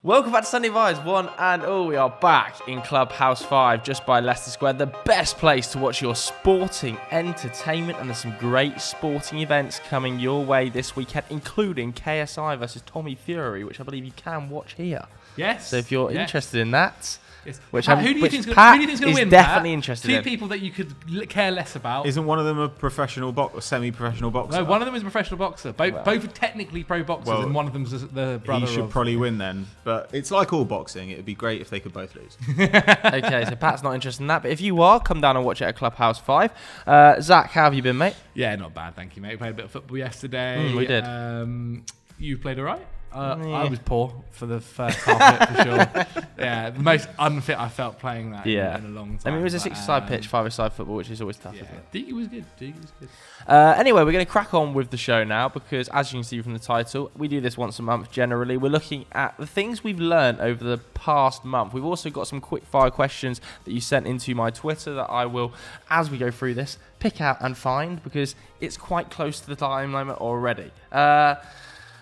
Welcome back to Sunday Vibes, one and all. We are back in Clubhouse 5, just by Leicester Square, the best place to watch your sporting entertainment, and there's some great sporting events coming your way this weekend, including KSI versus Tommy Fury, which I believe you can watch here. Yes. So if you're interested in that, yes. which Pat, who do you think's going to win? Definitely Pat? interested Two in. people that you could care less about. Isn't one of them a professional or semi-professional boxer? No, one of them is a professional boxer. Both are technically pro boxers, and one of them's the brother. He should probably win then. But it's like all boxing; it would be great if they could both lose. Okay, so Pat's not interested in that, but if you are, come down and watch it at Clubhouse 5. Zach, how have you been, mate? Yeah, not bad, thank you, mate. We played a bit of football yesterday. We did. You played all right? I was poor for the first half of it, for sure. Yeah, the most unfit I felt playing that in a long time. I mean, it was a 6-a-side pitch, 5-a-side football, which is always tough, isn't it? Diggy was good. Anyway, we're going to crack on with the show now because, as you can see from the title, we do this once a month generally. We're looking at the things we've learned over the past month. We've also got some quickfire questions that you sent into my Twitter that I will, as we go through this, pick out and find because it's quite close to the time limit already.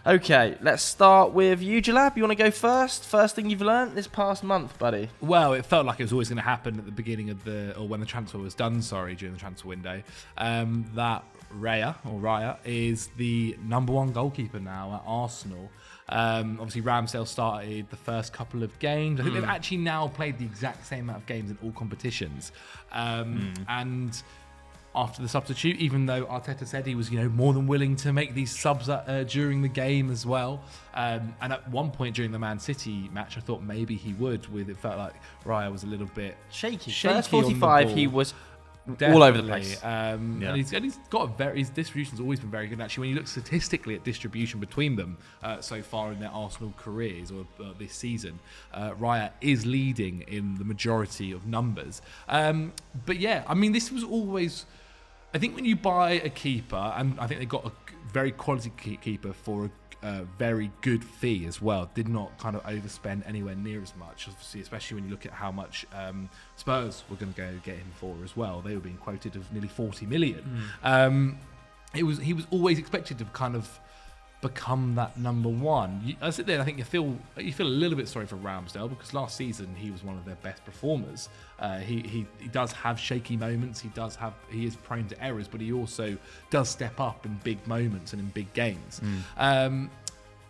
Okay, let's start with you, Jalab. You want to go first? First thing you've learnt this past month, buddy? Well, it felt like it was always going to happen at the beginning of when the transfer was done, during the transfer window, that Raya is the number one goalkeeper now at Arsenal. Obviously, Ramsdale started the first couple of games. I think they've actually now played the exact same amount of games in all competitions. And after the substitute, even though Arteta said he was, more than willing to make these subs during the game as well. And at one point during the Man City match, I thought maybe he would. It felt like Raya was a little bit shaky. First 45, he was definitely all over the place. And he's got his distribution's always been very good. Actually, when you look statistically at distribution between them so far in their Arsenal careers or this season, Raya is leading in the majority of numbers. But yeah, I mean, this was always. I think when you buy a keeper, and I think they got a very quality keeper for a very good fee as well, did not kind of overspend anywhere near as much, obviously, especially when you look at how much Spurs were going to go get him for as well. They were being quoted of nearly 40 million. He was always expected to kind of become that number one. I sit there and I think you feel a little bit sorry for Ramsdale because last season he was one of their best performers. He does have shaky moments. He is prone to errors, but he also does step up in big moments and in big games.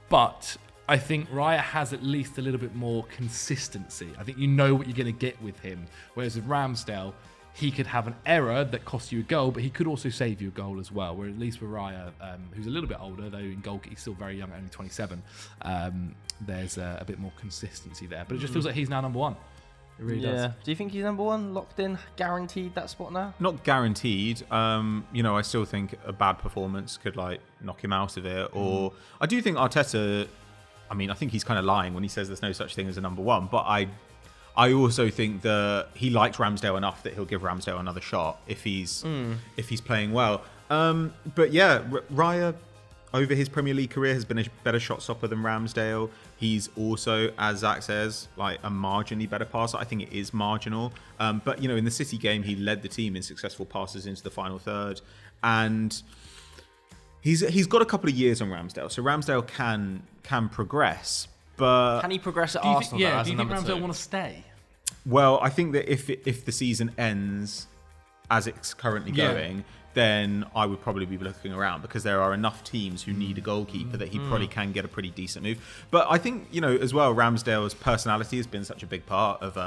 But I think Raya has at least a little bit more consistency. I think you know what you're going to get with him. Whereas with Ramsdale, he could have an error that costs you a goal, but he could also save you a goal as well. Where at least with Raya, who's a little bit older, though in goal he's still very young, only 27, there's a bit more consistency there. But it just feels like he's now number one. It really does. Do you think he's number one, locked in, guaranteed that spot now? Not guaranteed. I still think a bad performance could knock him out of it. Or I do think Arteta. I mean, I think he's kind of lying when he says there's no such thing as a number one. But I also think that he likes Ramsdale enough that he'll give Ramsdale another shot if he's playing well. But yeah, Raya over his Premier League career has been a better shot stopper than Ramsdale. He's also, as Zach says, a marginally better passer. I think it is marginal. But in the City game, he led the team in successful passes into the final third, and he's got a couple of years on Ramsdale, so Ramsdale can progress. But can he progress at Arsenal? Do you think Ramsdale want to stay? Well, I think that if the season ends as it's currently going, then I would probably be looking around because there are enough teams who need a goalkeeper that he probably can get a pretty decent move. But I think as well, Ramsdale's personality has been such a big part of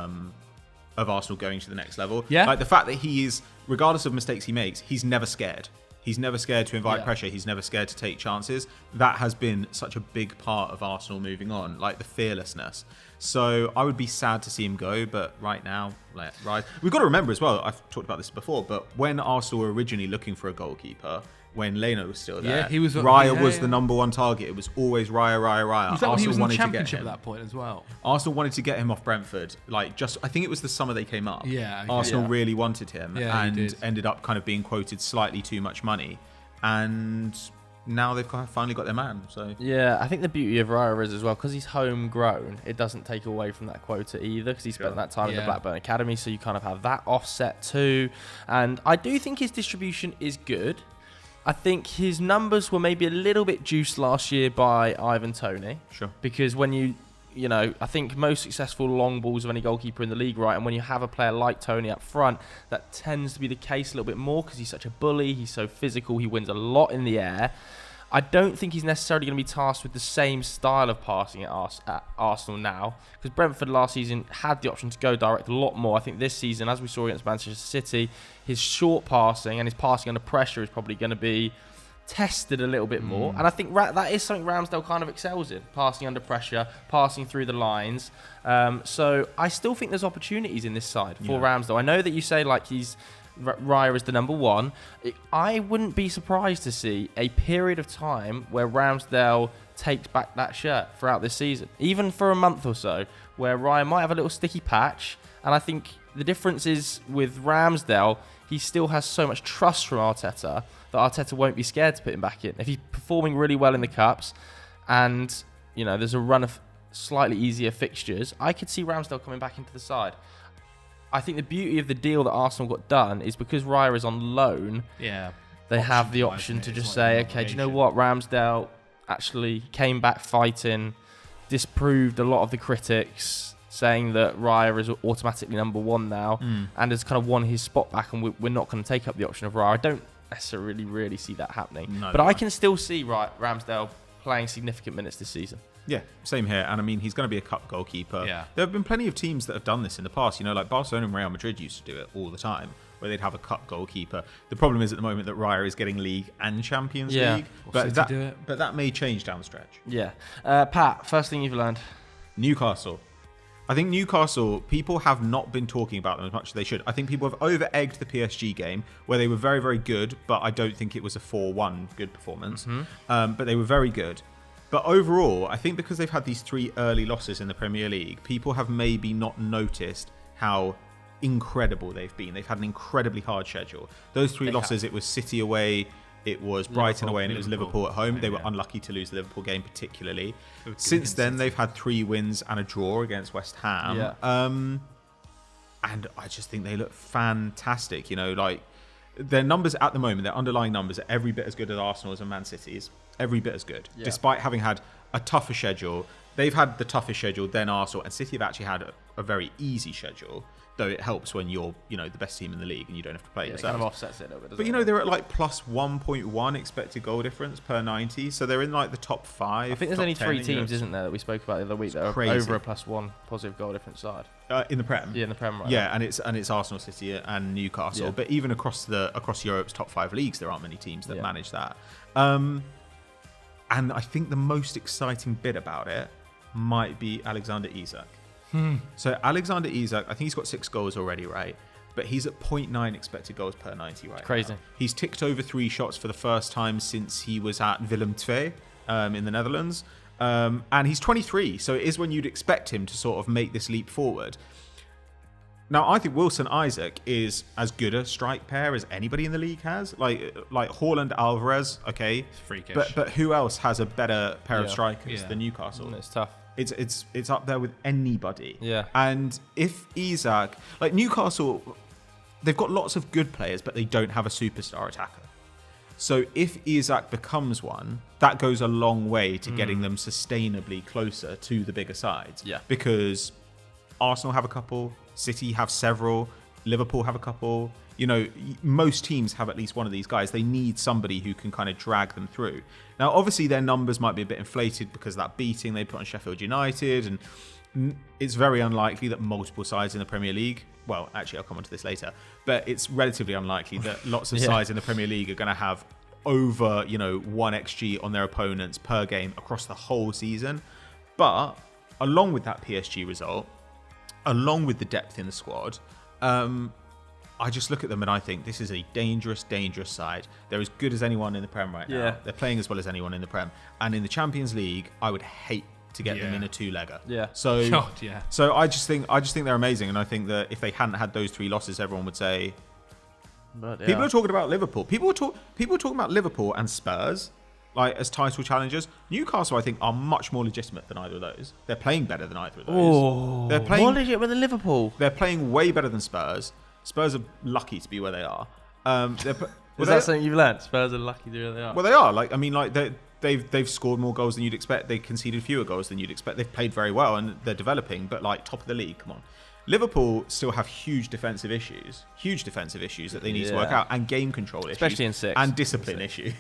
Arsenal going to the next level. Yeah, the fact that he is, regardless of mistakes he makes, he's never scared. He's never scared to invite pressure. He's never scared to take chances. That has been such a big part of Arsenal moving on, the fearlessness. So I would be sad to see him go, but right now, right. We've got to remember as well, I've talked about this before, but when Arsenal were originally looking for a goalkeeper, when Leno was still there, Raya was the number one target. It was always Raya. Was that when he was in the Championship at that point as well? Arsenal wanted to get him off Brentford. I think it was the summer they came up. Yeah. Okay. Arsenal really wanted him and ended up kind of being quoted slightly too much money. And now they've finally got their man. So yeah, I think the beauty of Raya is as well, because he's homegrown, it doesn't take away from that quota either, because he spent that time in the Blackburn Academy, so you kind of have that offset too. And I do think his distribution is good. I think his numbers were maybe a little bit juiced last year by Ivan Toney. Sure. Because when you I think most successful long balls of any goalkeeper in the league, right? And when you have a player like Tony up front, that tends to be the case a little bit more because he's such a bully, he's so physical, he wins a lot in the air. I don't think he's necessarily going to be tasked with the same style of passing at Arsenal now, because Brentford last season had the option to go direct a lot more. I think this season, as we saw against Manchester City, his short passing and his passing under pressure is probably going to be tested a little bit more. And I think that is something Ramsdale kind of excels in, passing under pressure, passing through the lines. So I still think there's opportunities in this side for Ramsdale. I know that you say like Raya is the number one. I wouldn't be surprised to see a period of time where Ramsdale takes back that shirt throughout this season, even for a month or so, where Raya might have a little sticky patch. And I think the difference is with Ramsdale, he still has so much trust from Arteta that Arteta won't be scared to put him back in. If he's performing really well in the Cups and, there's a run of slightly easier fixtures, I could see Ramsdale coming back into the side. I think the beauty of the deal that Arsenal got done is because Raya is on loan, they have the option to just say, okay, do you know what? Ramsdale actually came back fighting, disproved a lot of the critics, saying that Raya is automatically number one now and has kind of won his spot back, and we're not going to take up the option of Raya. I don't necessarily really see that happening. No, but I can still see Ramsdale playing significant minutes this season. Yeah, same here. And I mean, he's going to be a cup goalkeeper. Yeah. There have been plenty of teams that have done this in the past. Like Barcelona and Real Madrid used to do it all the time, where they'd have a cup goalkeeper. The problem is at the moment that Raya is getting League and Champions League. But that may change down the stretch. Yeah. Pat, first thing you've learned? Newcastle. I think Newcastle, people have not been talking about them as much as they should. I think people have over-egged the PSG game, where they were very, very good, but I don't think it was a 4-1 good performance. But they were very good. But overall, I think because they've had these 3 early losses in the Premier League, people have maybe not noticed how incredible they've been. They've had an incredibly hard schedule. Those 3 losses, it was City away, it was Brighton away, and it was Liverpool at home. They were unlucky to lose the Liverpool game particularly. Since then, they've had 3 wins and a draw against West Ham. Yeah. And I just think they look fantastic. Their numbers at the moment, their underlying numbers are every bit as good as Arsenal's and Man City's. Every bit as good. Yeah. Despite having had a tougher schedule. They've had the toughest schedule than Arsenal, and City have actually had a very easy schedule, though it helps when you're, the best team in the league and you don't have to play yourself. It kind of offsets it a little bit, but, they're at like plus 1.1 expected goal difference per 90, so they're in like the top 5. I think there's only 3 teams, isn't there, that we spoke about the other week that are over a plus 1 positive goal difference side. In the Prem? Yeah, in the Prem, right. Yeah, and it's Arsenal, City and Newcastle. Yeah. But even across Europe's top 5 leagues, there aren't many teams that manage that. And I think the most exciting bit about it might be Alexander Isak. So Alexander Isak, I think he's got 6 goals already, right? But he's at 0.9 expected goals per 90 right now. Crazy. He's ticked over 3 shots for the first time since he was at Willem II in the Netherlands. And he's 23, so it is when you'd expect him to sort of make this leap forward. Now, I think Wilson-Isaac is as good a strike pair as anybody in the league has. Like Haaland-Alvarez, okay. It's freakish. But who else has a better pair of strikers than Newcastle? It's tough. It's up there with anybody. Yeah. And if Isak... Like, Newcastle, they've got lots of good players, but they don't have a superstar attacker. So if Isak becomes one, that goes a long way to getting them sustainably closer to the bigger sides. Yeah. Because Arsenal have a couple... City have several, Liverpool have a couple. Most teams have at least one of these guys. They need somebody who can kind of drag them through. Now, obviously, their numbers might be a bit inflated because of that beating they put on Sheffield United, and it's very unlikely that multiple sides in the Premier League, well, actually, I'll come on to this later, but it's relatively unlikely that lots of sides in the Premier League are going to have over, 1 XG on their opponents per game across the whole season. But along with that PSG result, along with the depth in the squad, I just look at them and I think this is a dangerous, dangerous side. They're as good as anyone in the Prem right now. Yeah. They're playing as well as anyone in the Prem. And in the Champions League, I would hate to get them in a 2-legger. Yeah. So I just think they're amazing, and I think that if they hadn't had those 3 losses, everyone would say. But, people are talking about Liverpool. People are talking about Liverpool and Spurs, like as title challengers. Newcastle, I think, are much more legitimate than either of those. They're playing better than either of those. Oh, they're playing more legitimate than Liverpool. They're playing way better than Spurs. Spurs are lucky to be where they are. Is that something you've learned? Spurs are lucky to be where they are. Well, they are. Like, I mean, like they've scored more goals than you'd expect. They conceded fewer goals than you'd expect. They've played very well and they're developing, but like top of the league, come on. Liverpool still have huge defensive issues that they need to work out, and game control issues, especially in six, and discipline issues.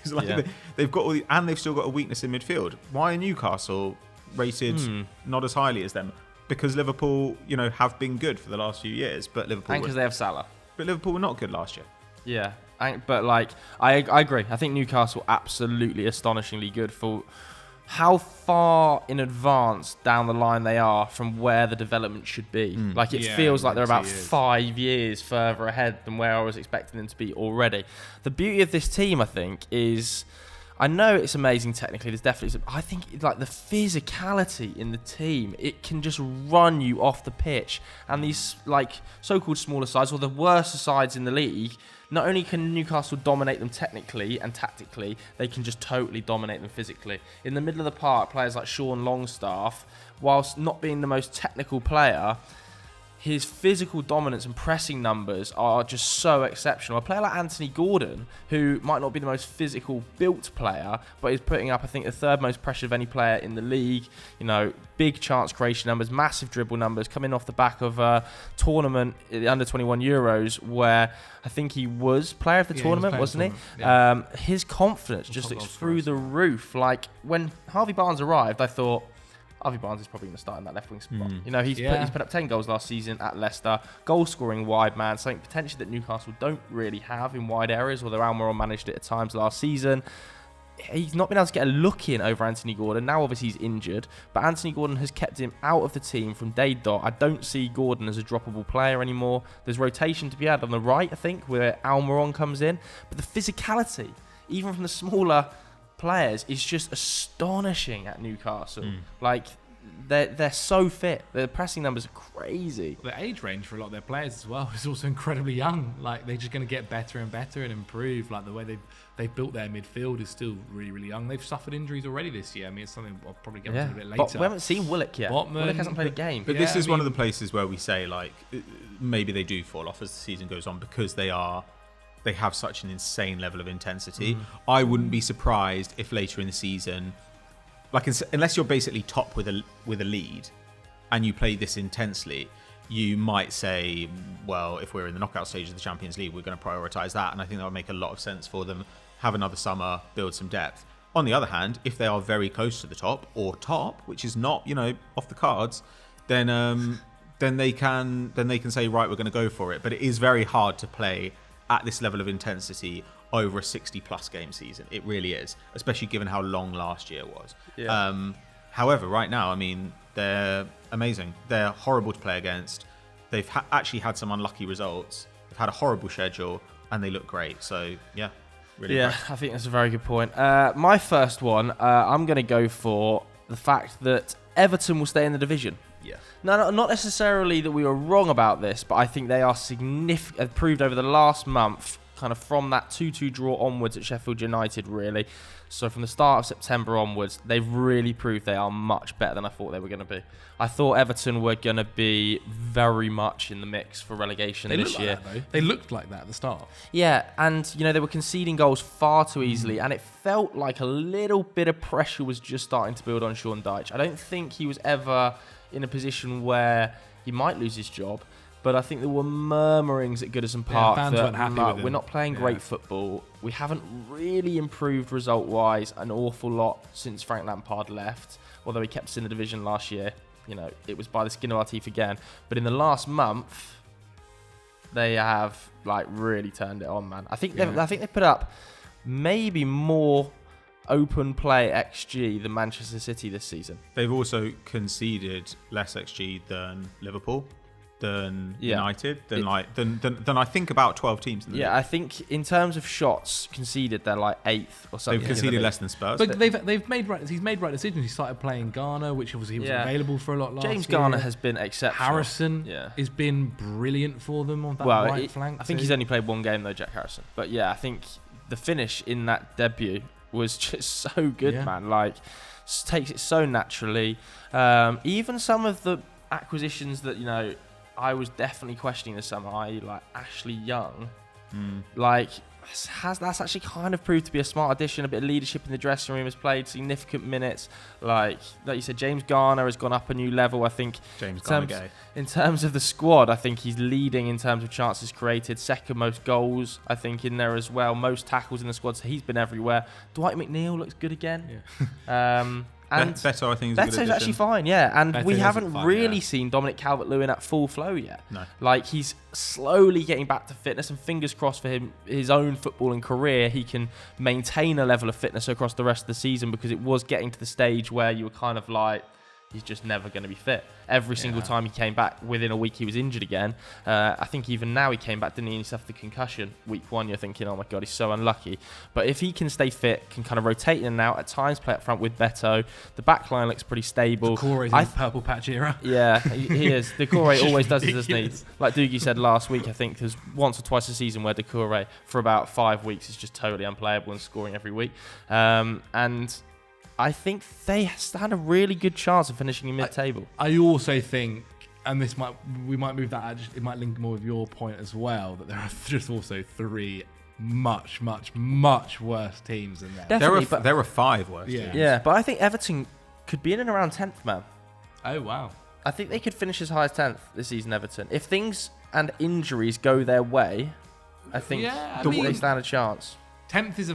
They've got and they've still got a weakness in midfield. Why are Newcastle rated not as highly as them? Because Liverpool, have been good for the last few years, but Liverpool and because they have Salah. But Liverpool were not good last year. Yeah, but I agree. I think Newcastle absolutely astonishingly good for how far in advance down the line they are from where the development should be. It feels like they're about 5 years further ahead than where I was expecting them to be already. The beauty of this team, I think, is I know it's amazing technically. There's definitely I think like the physicality in the team, it can just run you off the pitch. And these like so-called smaller sides, or the worst sides in the league, not only can Newcastle dominate them technically and tactically, they can just totally dominate them physically. In the middle of the park, players like Sean Longstaff, whilst not being the most technical player, his physical dominance and pressing numbers are just so exceptional. A player like Anthony Gordon, who might not be the most physical built player, but is putting up, I think, the third most pressure of any player in the league. Big chance creation numbers, massive dribble numbers, coming off the back of a tournament, the Under-21 Euros, where I think he was player of the tournament, wasn't he? Yeah. His confidence just looks through the roof. Like, when Harvey Barnes arrived, I thought, Harvey Barnes is probably going to start in that left wing spot. He's put up 10 goals last season at Leicester, goal scoring wide man, something potentially that Newcastle don't really have in wide areas, although Almiron managed it at times last season. He's not been able to get a look in over Anthony Gordon. Now obviously he's injured, but Anthony Gordon has kept him out of the team from day dot. I don't see Gordon as a droppable player anymore. There's rotation to be had on the right, I think, where Almiron comes in, but the physicality, even from the smaller players, is just astonishing at Newcastle. Like, they're so fit. Their pressing numbers are crazy. The age range for a lot of their players as well is also incredibly young. Like, they're just going to get better and better and improve. Like, the way they've built their midfield is still really, really young. They've suffered injuries already this year. I mean, it's something I'll probably get into a bit later. But we haven't seen Willock yet. Willock hasn't played a game. But this is one of the places where we say, like, maybe they do fall off as the season goes on, because they have such an insane level of intensity. I wouldn't be surprised if later in the season, like, unless you're basically top with a lead and you play this intensely, you might say, well, if we're in the knockout stage of the Champions League, we're going to prioritise that. And I think that would make a lot of sense for them. Have another summer, build some depth. On the other hand, if they are very close to the top, or top, which is not, off the cards, then they can say, right, we're going to go for it. But it is very hard to play at this level of intensity over a 60-plus game season. It really is, especially given how long last year was. Yeah. However, right now, I mean, they're amazing. They're horrible to play against. They've actually had some unlucky results. They've had a horrible schedule, and they look great. So, yeah, really impressive. I think that's a very good point. My first one, I'm going to go for the fact that Everton will stay in the division. Yeah. No, not necessarily that we were wrong about this, but I think they are significant, proved over the last month, kind of from that 2-2 draw onwards at Sheffield United, really. So from the start of September onwards, they've really proved they are much better than I thought they were going to be. I thought Everton were going to be very much in the mix for relegation this year. They looked like that at the start. Yeah, and they were conceding goals far too easily, and it felt like a little bit of pressure was just starting to build on Sean Dyche. I don't think he was ever in a position where he might lose his job, but I think there were murmurings at Goodison Park fans weren't happy with him. We're not playing great football. We haven't really improved result-wise an awful lot since Frank Lampard left, although he kept us in the division last year. It was by the skin of our teeth again. But in the last month, they have really turned it on, man. I think they put up maybe more open play XG than Manchester City this season. They've also conceded less XG than Liverpool, than United, than I think about 12 teams in the league. I think in terms of shots conceded, they're 8th or something. They've conceded less than Spurs. But he's made right decisions. He started playing Garner, which obviously he was available for a lot last year. James Garner has been exceptional. Harrison has been brilliant for them on that right flank. I think he's only played one game though, Jack Harrison. But I think the finish in that debut was just so good, man. Takes it so naturally. Even some of the acquisitions that I was definitely questioning this summer, i.e. Ashley Young. that's actually kind of proved to be a smart addition. A bit of leadership in the dressing room, has played significant minutes. Like you said, James Garner has gone up a new level. I think in terms of the squad, I think he's leading in terms of chances created, second most goals, I think, in there as well. Most tackles in the squad, so he's been everywhere. Dwight McNeil looks good again. Yeah. And Beto, I think, is a good addition. Actually fine, yeah. And we haven't really yeah. seen Dominic Calvert-Lewin at full flow yet. No. Like, he's slowly getting back to fitness, and fingers crossed for him, his own footballing career, he can maintain a level of fitness across the rest of the season, because it was getting to the stage where you were kind of like, he's just never going to be fit. Every single time he came back, within a week he was injured again. I think even now he came back, didn't he? And he suffered the concussion week 1. You're thinking, oh my God, he's so unlucky. But if he can stay fit, can kind of rotate in and out, at times play up front with Beto, the back line looks pretty stable. Decore's in the purple patch era. Yeah, he is. Decore always does this, doesn't he? Like Doogie said last week, I think there's once or twice a season where Decore, for about 5 weeks, is just totally unplayable and scoring every week. And I think they stand a really good chance of finishing in mid-table. I also think, and we might move that. It might link more with your point as well, that there are just also 3 much, much, much worse teams in there. Definitely, there are 5 worse teams. Yeah, but I think Everton could be in and around 10th, man. Oh wow! I think they could finish as high as 10th this season, Everton. If things and injuries go their way, I think they stand a chance. 10th is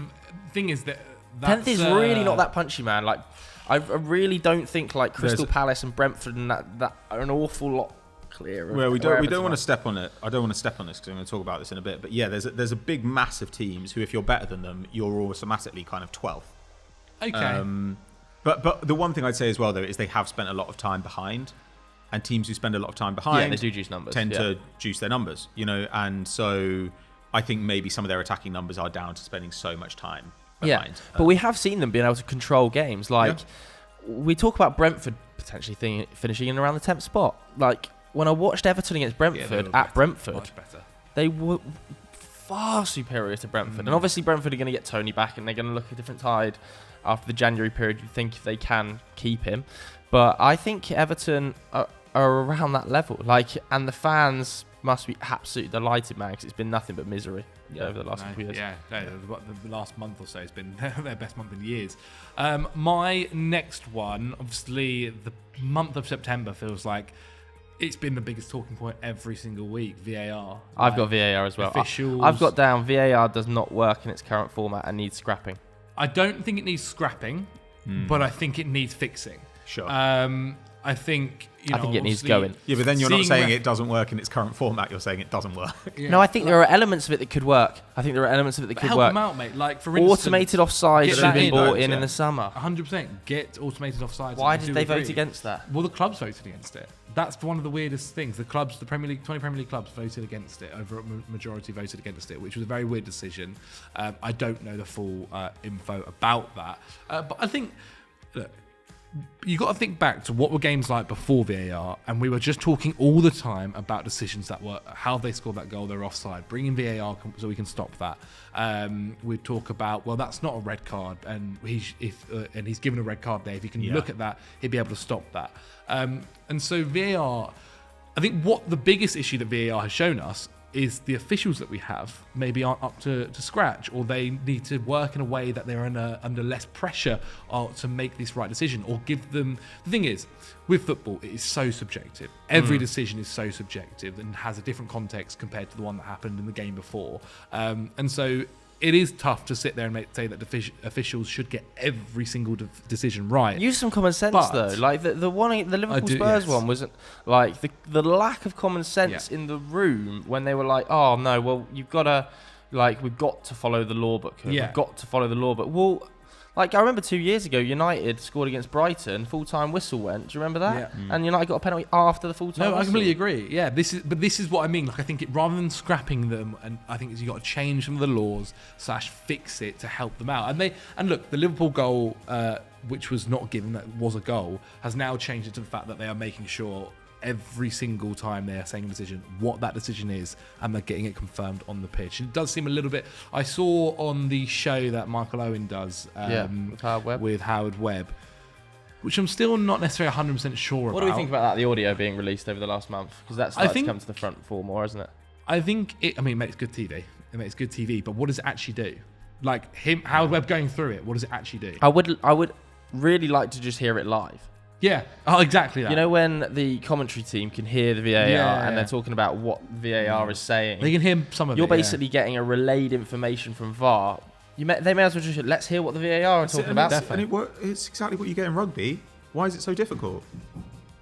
thing is that. 10th is really not that punchy, man. Like, I really don't think like Crystal Palace and Brentford and that are an awful lot clearer. Well, we don't want to step on it. I don't want to step on this because I'm going to talk about this in a bit. But yeah, there's a big mass of teams who, if you're better than them, you're automatically kind of 12th. Okay. But the one thing I'd say as well, though, is they have spent a lot of time behind, and teams who spend a lot of time behind, they do juice numbers, tend to juice their numbers, and so I think maybe some of their attacking numbers are down to spending so much time behind. Yeah, but we have seen them being able to control games. Like, we talk about Brentford potentially finishing in around the 10th spot. Like, when I watched Everton against Brentford Brentford, they were far superior to Brentford. And obviously Brentford are going to get Tony back, and they're going to look a different tide after the January period, you'd think, if they can keep him. But I think Everton are around that level. Like, and the fans must be absolutely delighted, man, because it's been nothing but misery over the last couple of years. Yeah, the last month or so has been their best month in years. My next one, obviously, the month of September feels like it's been the biggest talking point every single week. VAR. I've got VAR as well. Officials. I've got down VAR does not work in its current format and needs scrapping. I don't think it needs scrapping, but I think it needs fixing. Sure. I think it needs going. Yeah, but then you're not saying it doesn't work in its current format. You're saying it doesn't work. Yeah. No, I think there are elements of it that could work. Help them out, mate. Like, for instance, automated offside should have been bought in the summer. 100%. Get automated offside. Why did they vote against that? Well, the clubs voted against it. That's one of the weirdest things. The clubs, the Premier League, 20 Premier League clubs voted against it. Over a majority voted against it, which was a very weird decision. I don't know the full info about that. But I think, look, you got to think back to what were games like before VAR, and we were just talking all the time about decisions that were how they scored that goal, they're offside. Bring in VAR so we can stop that. We'd talk about, well, that's not a red card, and he's given a red card there. If you can look at that, he'd be able to stop that. And so VAR, I think what the biggest issue that VAR has shown us is the officials that we have maybe aren't up to scratch, or they need to work in a way that they're under less pressure to make this right decision, or give them... The thing is, with football, it is so subjective. Every decision is so subjective and has a different context compared to the one that happened in the game before. And so it is tough to sit there and say that officials should get every single decision right. Use some common sense, though. Like the Liverpool Spurs one wasn't like the lack of common sense in the room when they were like, oh no, well we've got to follow the law book. We've got to follow the law book. Well, like, I remember 2 years ago, United scored against Brighton, full-time whistle went. Do you remember that? Yeah. And United got a penalty after the full-time whistle. No, I completely agree. Yeah, this is what I mean. Like, I think rather than scrapping them, and I think you got to change some of the laws / fix it to help them out. And look, the Liverpool goal, which was not given, that was a goal, has now changed it to the fact that they are making sure every single time they are saying a decision, what that decision is, and they're getting it confirmed on the pitch. It does seem a little bit... I saw on the show that Michael Owen does with Howard Webb, which I'm still not necessarily 100% sure about. What do we think about that, the audio being released over the last month? Because that's started to come to the front for more, isn't it? I think it makes good TV. it makes good TV, but what does it actually do? Like how we're going through it, what does it actually do? I would really like to just hear it live. Yeah. Oh, exactly that. You know when the commentary team can hear the VAR and they're talking about what VAR is saying? They can hear some of it. You're basically getting a relayed information from VAR. They may as well just let's hear what the VAR are talking about. It's exactly what you get in rugby. Why is it so difficult?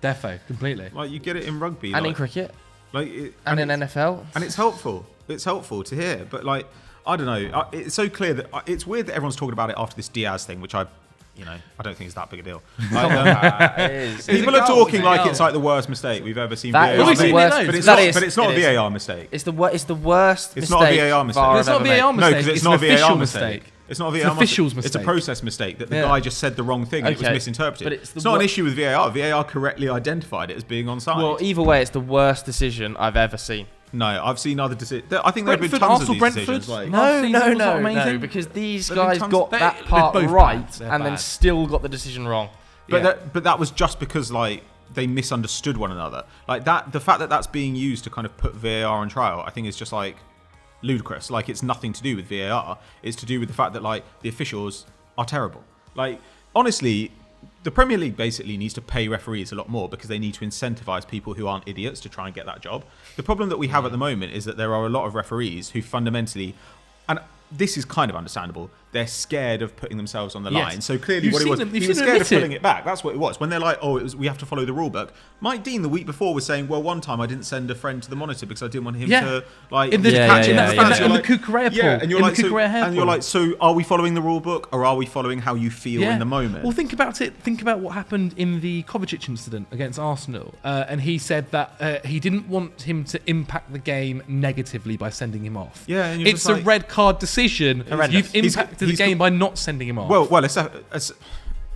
Defo, completely. Like you get it in rugby And in cricket. In NFL. And it's helpful. It's helpful to hear. But like, I don't know. It's so clear that it's weird that everyone's talking about it after this Diaz thing, which I don't think it's that big a deal. Like, people are talking like it's like the worst mistake we've ever seen. That VAR is the worst. But it's not a VAR mistake. It's the worst. It's not a VAR mistake. It's not a VAR mistake. No, because it's not a VAR mistake. It's not a VAR official's mistake. It's a mistake. process mistake that the guy just said the wrong thing and it was misinterpreted. But it's not an issue with VAR. VAR correctly identified it as being onside. Well, either way, it's the worst decision I've ever seen. No, I've seen other decisions. I think there have been Brentford, tons Arsenal, of these decisions. Brentford. No, because these guys got that part right and then still got the decision wrong. But that was just because like they misunderstood one another. Like that, the fact that that's being used to kind of put VAR on trial, I think is just like ludicrous. Like it's nothing to do with VAR. It's to do with the fact that like the officials are terrible. Like honestly, the Premier League basically needs to pay referees a lot more because they need to incentivize people who aren't idiots to try and get that job. The problem that we have at the moment is that there are a lot of referees who fundamentally, and this is kind of understandable, they're scared of putting themselves on the line. So clearly he was scared of pulling it back. That's what it was. When they're like, we have to follow the rule book. Mike Dean the week before was saying, well, one time I didn't send a friend to the monitor because I didn't want him to like catch in the Cucurella pool. And you're like, so are we following the rule book or are we following how you feel in the moment? Well, think about it. Think about what happened in the Kovacic incident against Arsenal. And he said that he didn't want him to impact the game negatively by sending him off. Yeah, and it's a red card decision. You've impacted the game by not sending him off. Well, it's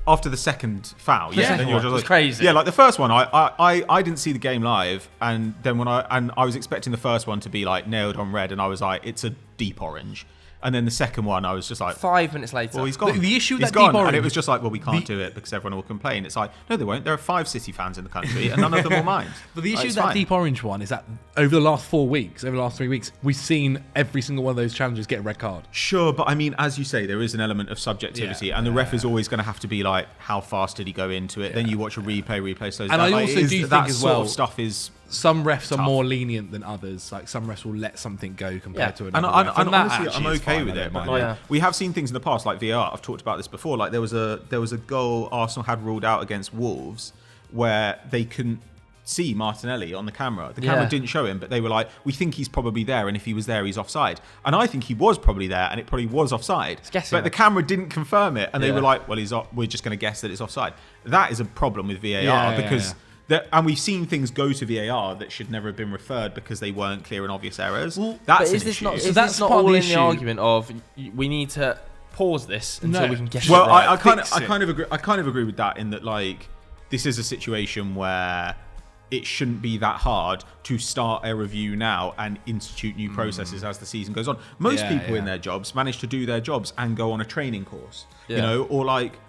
after the second foul. Then you're just like, crazy. Yeah, like the first one, I didn't see the game live, and then when I was expecting the first one to be like nailed on red, and I was like, it's a deep orange. And then the second one, I was just like... 5 minutes later. Well, he's gone. The issue with he's that gone. deep orange... And it was just like, well, we can't do it because everyone will complain. It's like, no, they won't. There are 5 City fans in the country and none of them will mind. But the issue with that deep orange one is that over the last 4 weeks, over the last 3 weeks, we've seen every single one of those challenges get a red card. Sure, but I mean, as you say, there is an element of subjectivity and the ref is always going to have to be like, how fast did he go into it? Then you watch a replay slows down. And I also do think that as sort well... of stuff is... Some refs tough. are more lenient than others. Like some refs will let something go compared to another. And honestly, I'm okay with it. Like, we have seen things in the past, like VAR. I've talked about this before. Like there was a goal Arsenal had ruled out against Wolves where they couldn't see Martinelli on the camera. The camera didn't show him, but they were like, we think he's probably there, and if he was there, he's offside. And I think he was probably there, and it probably was offside. But the camera didn't confirm it, and they were like, well, we're just going to guess that it's offside. That is a problem with VAR because. And we've seen things go to VAR that should never have been referred because they weren't clear and obvious errors. Well, that's is an issue. Is this not all in the argument of we need to pause this until we can get it right? Well, I kind of agree. I kind of agree with that in that like this is a situation where it shouldn't be that hard to start a review now and institute new processes as the season goes on. Most people in their jobs manage to do their jobs and go on a training course, you know, or like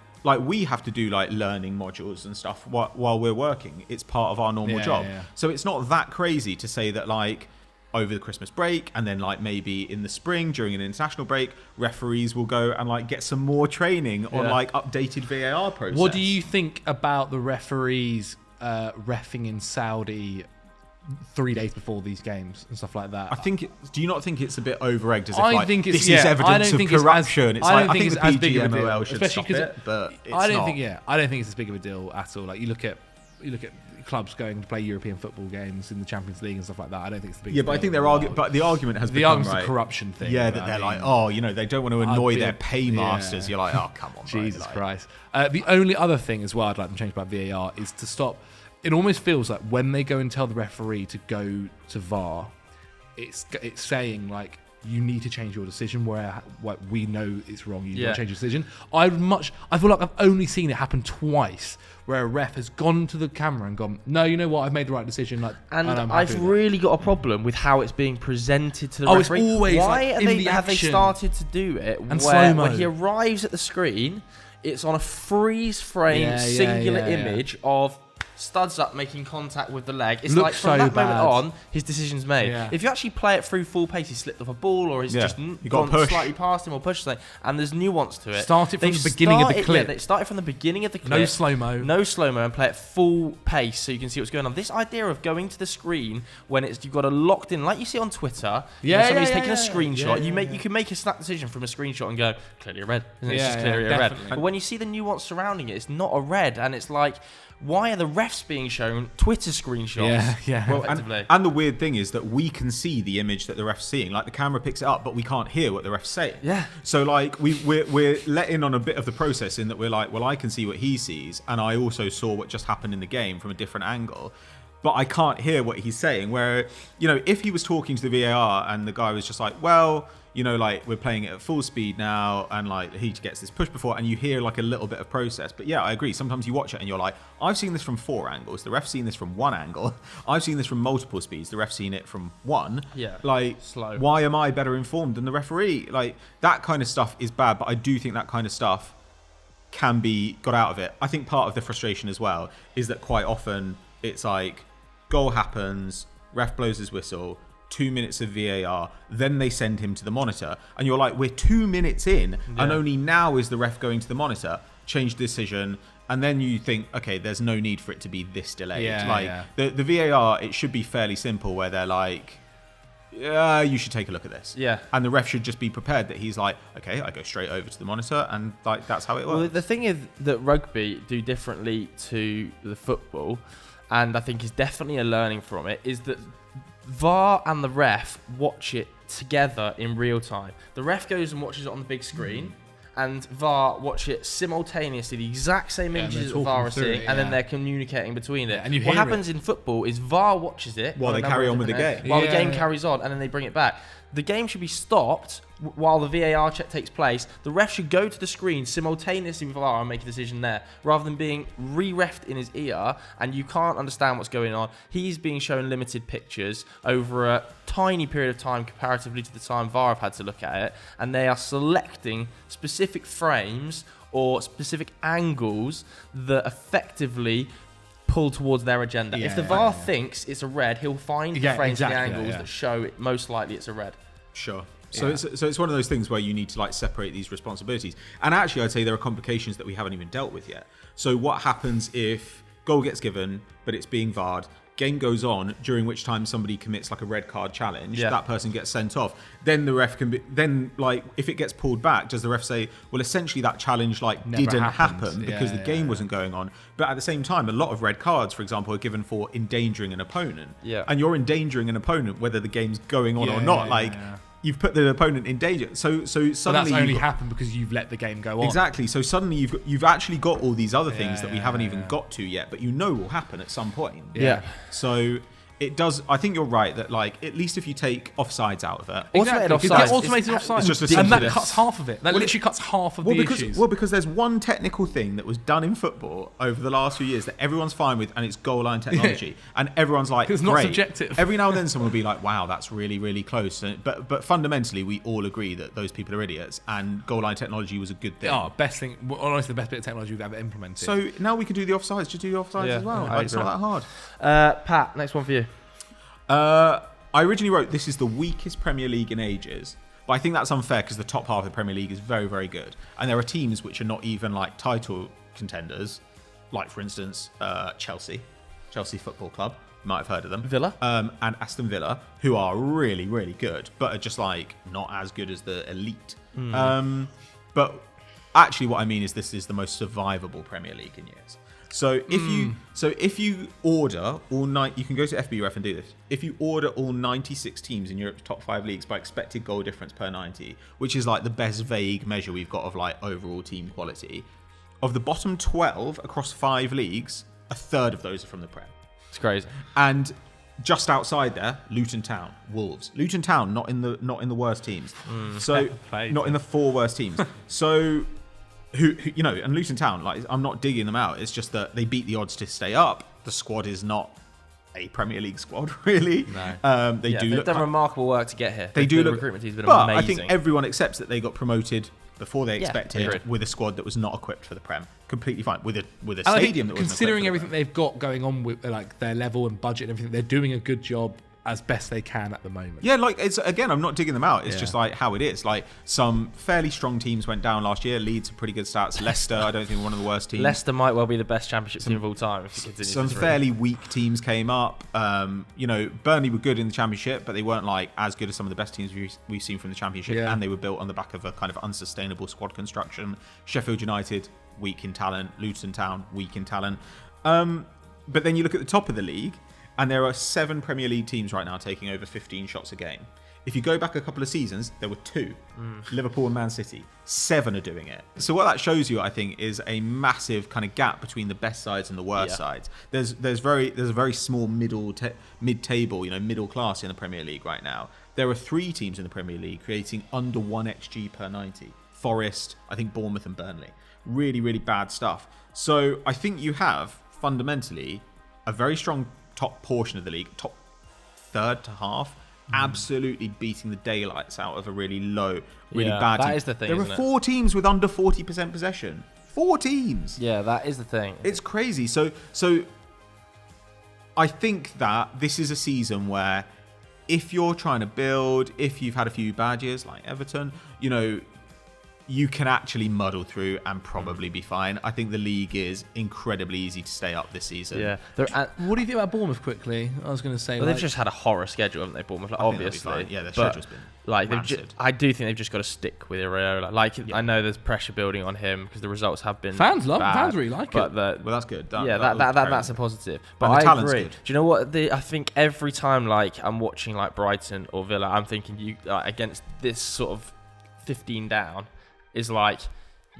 we have to do like learning modules and stuff while we're working. It's part of our normal job. So it's not that crazy to say that like over the Christmas break and then like maybe in the spring during an international break, referees will go and like get some more training on like updated VAR process. What do you think about the referees reffing in Saudi 3 days before these games and stuff like that? Do you not think it's a bit over-egged as if I like, think it's, this is evidence of corruption? I don't think it's as big of a deal. should stop it, but it's I don't not. think it's as big of a deal at all. Like you look at clubs going to play European football games in the Champions League and stuff like that. I don't think it's the big deal. But I think but the argument has the become argument's a corruption thing. Yeah, that they're like, they don't want to annoy their paymasters. You're like, oh, come on, Jesus Christ. The only other thing as well I'd like to change about VAR is to stop. It almost feels like when they go and tell the referee to go to VAR, it's saying like you need to change your decision where we know it's wrong. You need to change your decision. I feel like I've only seen it happen twice where a ref has gone to the camera and gone, no, you know what, I've made the right decision. Like, and I've really got a problem with how it's being presented to the referee. It's always why have they started to do it and when he arrives at the screen, it's on a freeze frame singular image of studs up, making contact with the leg. It's Looks like from so that bad. moment on, his decision's made. Yeah. If you actually play it through full pace, he slipped off a ball or he's just You got gone to push. slightly past him or pushed something, and there's nuance to it. Start it from the beginning of the clip. Yeah, they started from the beginning of the clip. No slow-mo. No slow-mo, and play it full pace so you can see what's going on. This idea of going to the screen when you've got a locked in, like you see on Twitter, somebody's taking a screenshot. You can make a snap decision from a screenshot and go, clearly a red. Isn't it? It's just clearly a red. But when you see the nuance surrounding it, it's not a red, and it's like, why are the refs being shown Twitter screenshots? Yeah. Well, and the weird thing is that we can see the image that the ref's seeing. Like the camera picks it up, but we can't hear what the ref's saying. Yeah. So like we're let in on a bit of the process in that we're like, well, I can see what he sees, and I also saw what just happened in the game from a different angle. But I can't hear what he's saying. Where, if he was talking to the VAR and the guy was just like, well, like we're playing it at full speed now, and like he gets this push before, and you hear like a little bit of process. But yeah, I agree. Sometimes you watch it and you're like, I've seen this from 4 angles. The ref's seen this from 1 angle. I've seen this from multiple speeds. The ref's seen it from 1. Yeah. Like, slow. Why am I better informed than the referee? Like, that kind of stuff is bad, but I do think that kind of stuff can be got out of it. I think part of the frustration as well is that quite often it's like, goal happens, ref blows his whistle, 2 minutes of VAR, then they send him to the monitor, and you're like, we're 2 minutes in, and only now is the ref going to the monitor, change the decision, and then you think, okay, there's no need for it to be this delayed. The VAR, it should be fairly simple, where they're like, you should take a look at this. Yeah. And the ref should just be prepared that he's like, okay, I go straight over to the monitor, and like that's how it works. Well, the thing is that rugby do differently to the football, and I think is definitely a learning from it, is that VAR and the ref watch it together in real time. The ref goes and watches it on the big screen, and VAR watch it simultaneously, the exact same images that VAR are seeing, and then they're communicating between it. And you what hear happens in football is VAR watches it while they carry on with the game. While the game carries on, and then they bring it back. The game should be stopped while the VAR check takes place. The ref should go to the screen simultaneously with VAR and make a decision there, rather than being re-refed in his ear, and you can't understand what's going on. He's being shown limited pictures over a tiny period of time comparatively to the time VAR have had to look at it, and they are selecting specific frames or specific angles that effectively pull towards their agenda. If the VAR thinks it's a red, he'll find the frames and the angles that show it most likely it's a red. Sure. So it's one of those things where you need to like separate these responsibilities. And actually, I'd say there are complications that we haven't even dealt with yet. So what happens if goal gets given, but it's being VAR'd, game goes on, during which time somebody commits like a red card challenge, that person gets sent off. Then the ref can be, then like if it gets pulled back, does the ref say, well, essentially that challenge like didn't happen because the game wasn't going on. But at the same time, a lot of red cards, for example, are given for endangering an opponent. Yeah. And you're endangering an opponent whether the game's going on or not. You've put the opponent in danger. So suddenly that's only happened because you've let the game go on. Exactly. So suddenly you've actually got all these other things that we haven't even got to yet, but will happen at some point. Yeah. So it does. I think you're right that like at least if you take offsides out of it, Automated offsides. Automated offsides. It's just a and that simple- cuts half of it. That literally cuts half of the issues. Because there's one technical thing that was done in football over the last few years that everyone's fine with, and it's goal line technology, and everyone's like, it's not great. subjective. Every now and then someone will be like, wow, that's really, really close. But fundamentally, we all agree that those people are idiots, and goal line technology was a good thing. Best thing. Honestly, the best bit of technology we've ever implemented. So now we can do the offsides. Just do the offsides as well. It's not that hard. Pat, next one for you. I originally wrote this is the weakest Premier League in ages, but I think that's unfair because the top half of the Premier League is very, very good, and there are teams which are not even like title contenders, like for instance Chelsea Football Club. You might have heard of them. Villa, and Aston Villa, who are really, really good, but are just like not as good as the elite. But actually, what I mean is this is the most survivable Premier League in years. So if you order all you can go to FBref and do this. If you order all 96 teams in Europe's top 5 leagues by expected goal difference per 90, which is like the best vague measure we've got of like overall team quality, of the bottom 12 across 5 leagues, a third of those are from the Prem. it's crazy. And just outside there, Luton Town, Wolves. Luton Town, not in the worst teams. So not in the 4 worst teams. So. Who and Luton Town, like I'm not digging them out. It's just that they beat the odds to stay up. The squad is not a Premier League squad, really. No. They've done remarkable work to get here. The recruitment team's been but amazing. I think everyone accepts that they got promoted before they expected agreed. with a squad that was not equipped for the Prem. Completely fine with a And I think stadium that wasn't considering equipped for everything they've got going on with like their level and budget and everything, they're doing a good job as best they can at the moment. Yeah, like it's again, I'm not digging them out. It's Yeah. just like how it is. Like some fairly strong teams went down last year. Leeds are pretty good stats. Leicester, I don't think one of the worst teams. Leicester might well be the best championship team of all time if it continues. Some this run. fairly weak teams came up. Burnley were good in the championship, but they weren't like as good as some of the best teams we've seen from the championship. Yeah. And they were built on the back of a kind of unsustainable squad construction. Sheffield United, weak in talent. Luton Town, weak in talent. But then you look at the top of the league, and there are 7 Premier League teams right now taking over 15 shots a game. If you go back a couple of seasons, there were 2, Liverpool and Man City. 7 are doing it. So what that shows you, I think, is a massive kind of gap between the best sides and the worst sides. There's a very small mid-table, middle class in the Premier League right now. There are 3 teams in the Premier League creating under 1 XG per 90. Forest, I think Bournemouth and Burnley. Really, really bad stuff. So I think you have fundamentally a very strong top portion of the league, top third to half, absolutely beating the daylights out of a really low, really bad team. That is the thing. There are 4 teams with under 40% possession. 4 teams. Yeah, that is the thing. It's crazy. So I think that this is a season where if you're trying to build, if you've had a few bad years like Everton, you can actually muddle through and probably be fine. I think the league is incredibly easy to stay up this season. Yeah. What do you think about Bournemouth quickly? I was going to say, Well, they've just had a horror schedule, haven't they, Bournemouth? Like, I think they'll be obviously. fine. Yeah, their But, schedule's been like rancid. I do think they've just got to stick with Iraola. I know there's pressure building on him because the results have been Fans love him. bad, Fans really like but it. Well, that's good. That's a positive. But And the I talent's agree. good. Do you know what? I think every time I'm watching Brighton or Villa, I'm thinking you against this sort of 15 down is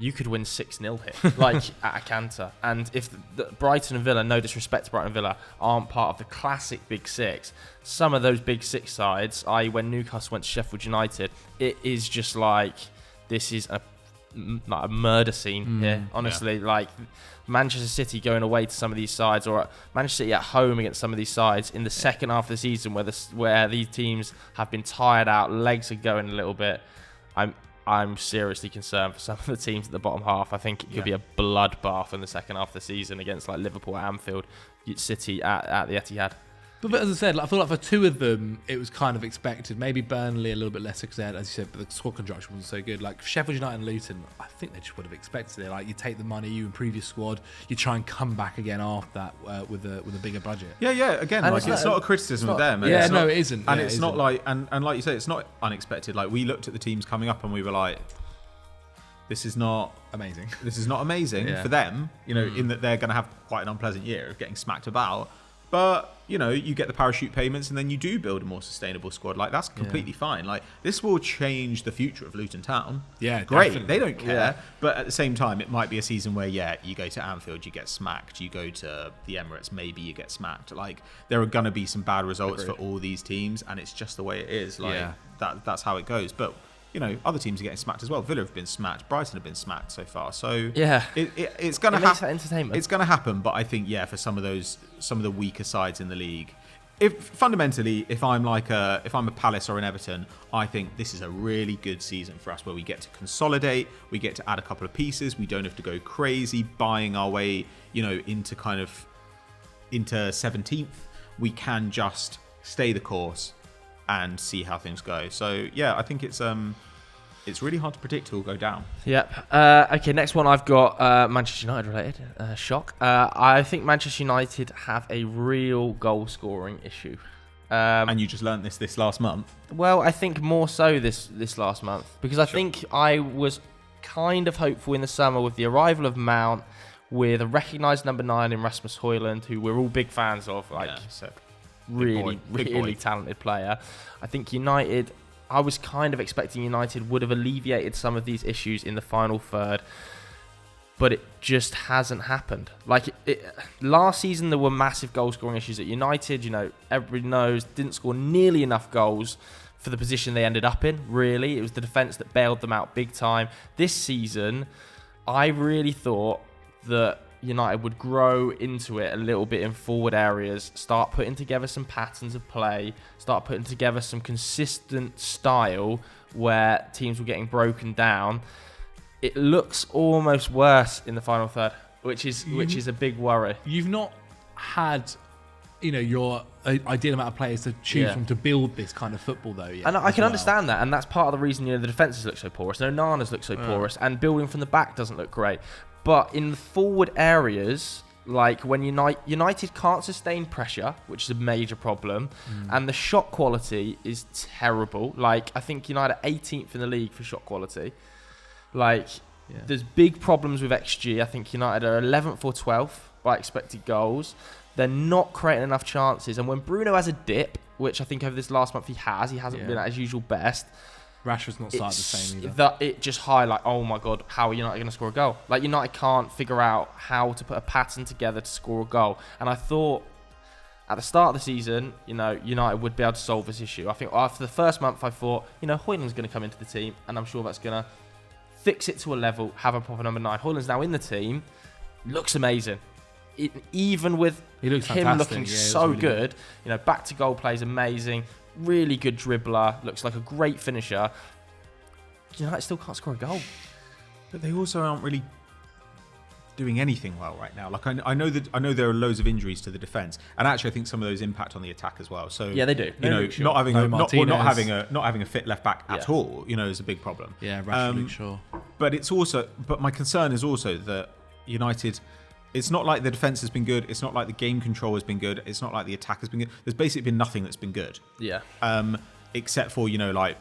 you could win 6-0 here, at a canter. And if the Brighton and Villa, no disrespect to Brighton and Villa, aren't part of the classic Big Six, some of those Big Six sides, i.e. when Newcastle went to Sheffield United, it is just this is a murder scene here. Honestly, Manchester City going away to some of these sides, or Manchester City at home against some of these sides in the second half of the season where these teams have been tired out, legs are going a little bit. I'm seriously concerned for some of the teams at the bottom half. I think it could be a bloodbath in the second half of the season against Liverpool at Anfield, City at the Etihad. But as I said, I feel like for 2 of them, it was kind of expected. Maybe Burnley a little bit lesser because they had, as you said, but the squad construction wasn't so good. Like Sheffield United and Luton, I think they just would have expected it. You take the money, you improve your squad, you try and come back again after that with a bigger budget. Yeah. Again, And it's not a criticism of them. Yeah, it's no, not, it isn't. And Yeah, it's it not isn't. and like you say, it's not unexpected. We looked at the teams coming up and we were like, this is not amazing. This is not amazing for them, in that they're going to have quite an unpleasant year of getting smacked about. But, you get the parachute payments and then you do build a more sustainable squad. That's completely fine. This will change the future of Luton Town. Yeah, great. definitely. They don't care. Yeah. But at the same time, it might be a season where, you go to Anfield, you get smacked. You go to the Emirates, maybe you get smacked. There are going to be some bad results for all these teams, and it's just the way it is. That's how it goes. But other teams are getting smacked as well. Villa have been smacked. Brighton have been smacked so far. So Yeah. it's going to It makes happen. that entertainment. It's going to happen. But I think for some of the weaker sides in the league, if I'm a Palace or an Everton, I think this is a really good season for us where we get to consolidate, we get to add a couple of pieces. We don't have to go crazy buying our way, into 17th. We can just stay the course and see how things go. So I think it's really hard to predict who will go down. Yep. Okay, next one I've got Manchester United related. Shock. I think Manchester United have a real goal scoring issue. And you just learnt this last month. Well, I think more so this last month because I think I was kind of hopeful in the summer with the arrival of Mount, with a recognised number 9 in Rasmus Højlund, who we're all big fans of. Really talented player. I think United, I was kind of expecting United would have alleviated some of these issues in the final third, but it just hasn't happened. Last season there were massive goal scoring issues at United. Everybody knows didn't score nearly enough goals for the position they ended up in. Really, it was the defence that bailed them out big time. This season, I really thought that United would grow into it a little bit in forward areas, start putting together some patterns of play, start putting together some consistent style where teams were getting broken down. it looks almost worse in the final third, which is a big worry. You've not had, your ideal amount of players to choose from to build this kind of football, though. And I can understand that, and that's part of the reason the defences look so porous. Nana's look so porous, and building from the back doesn't look great. But in the forward areas, like when United can't sustain pressure, which is a major problem, and the shot quality is terrible. Like, I think United are 18th in the league for shot quality. Like, there's big problems with XG. I think United are 11th or 12th by expected goals. They're not creating enough chances. And when Bruno has a dip, which I think over this last month he hasn't been at his usual best. Rashford's not started the same either. It just highlights, oh my God, how are United going to score a goal? Like, United can't figure out how to put a pattern together to score a goal. And I thought at the start of the season, United would be able to solve this issue. I think after the first month, I thought, Højlund's going to come into the team, and I'm sure that's going to fix it to a level, have a proper number 9. Højlund's now in the team, looks amazing. Even with him looking so really good, back to goal plays amazing, really good dribbler, looks like a great finisher. United still can't score a goal. But they also aren't really doing anything well right now. Like, I know there are loads of injuries to the defence, and actually I think some of those impact on the attack as well. So yeah, they do. Not having a fit left back at all, is a big problem. Yeah, Rashford, sure. But my concern is also that United. It's not like the defence has been good. It's not like the game control has been good. It's not like the attack has been good. There's basically been nothing that's been good. Yeah. Except for, like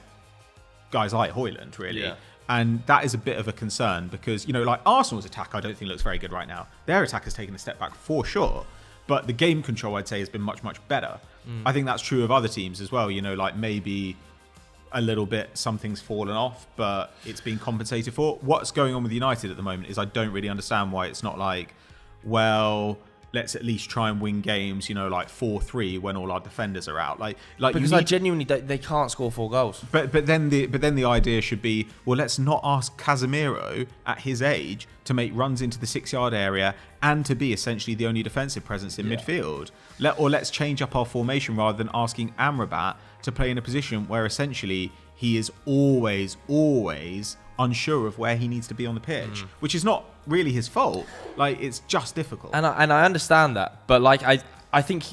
guys like Højlund, really. Yeah. And that is a bit of a concern because, like Arsenal's attack, I don't think looks very good right now. Their attack has taken a step back for sure. But the game control, I'd say, has been much, much better. I think that's true of other teams as well. Like maybe a little bit something's fallen off, but it's been compensated for. What's going on with United at the moment is I don't really understand why it's not like, well, let's at least try and win games, like 4-3 when all our defenders are out. Like because I genuinely they can't score 4 goals. But then the idea should be, well, let's not ask Casemiro at his age to make runs into the 6-yard area and to be essentially the only defensive presence in midfield. Let's change up our formation rather than asking Amrabat to play in a position where essentially he is always unsure of where he needs to be on the pitch, which is not really his fault. Like, it's just difficult. And I understand that, but like I think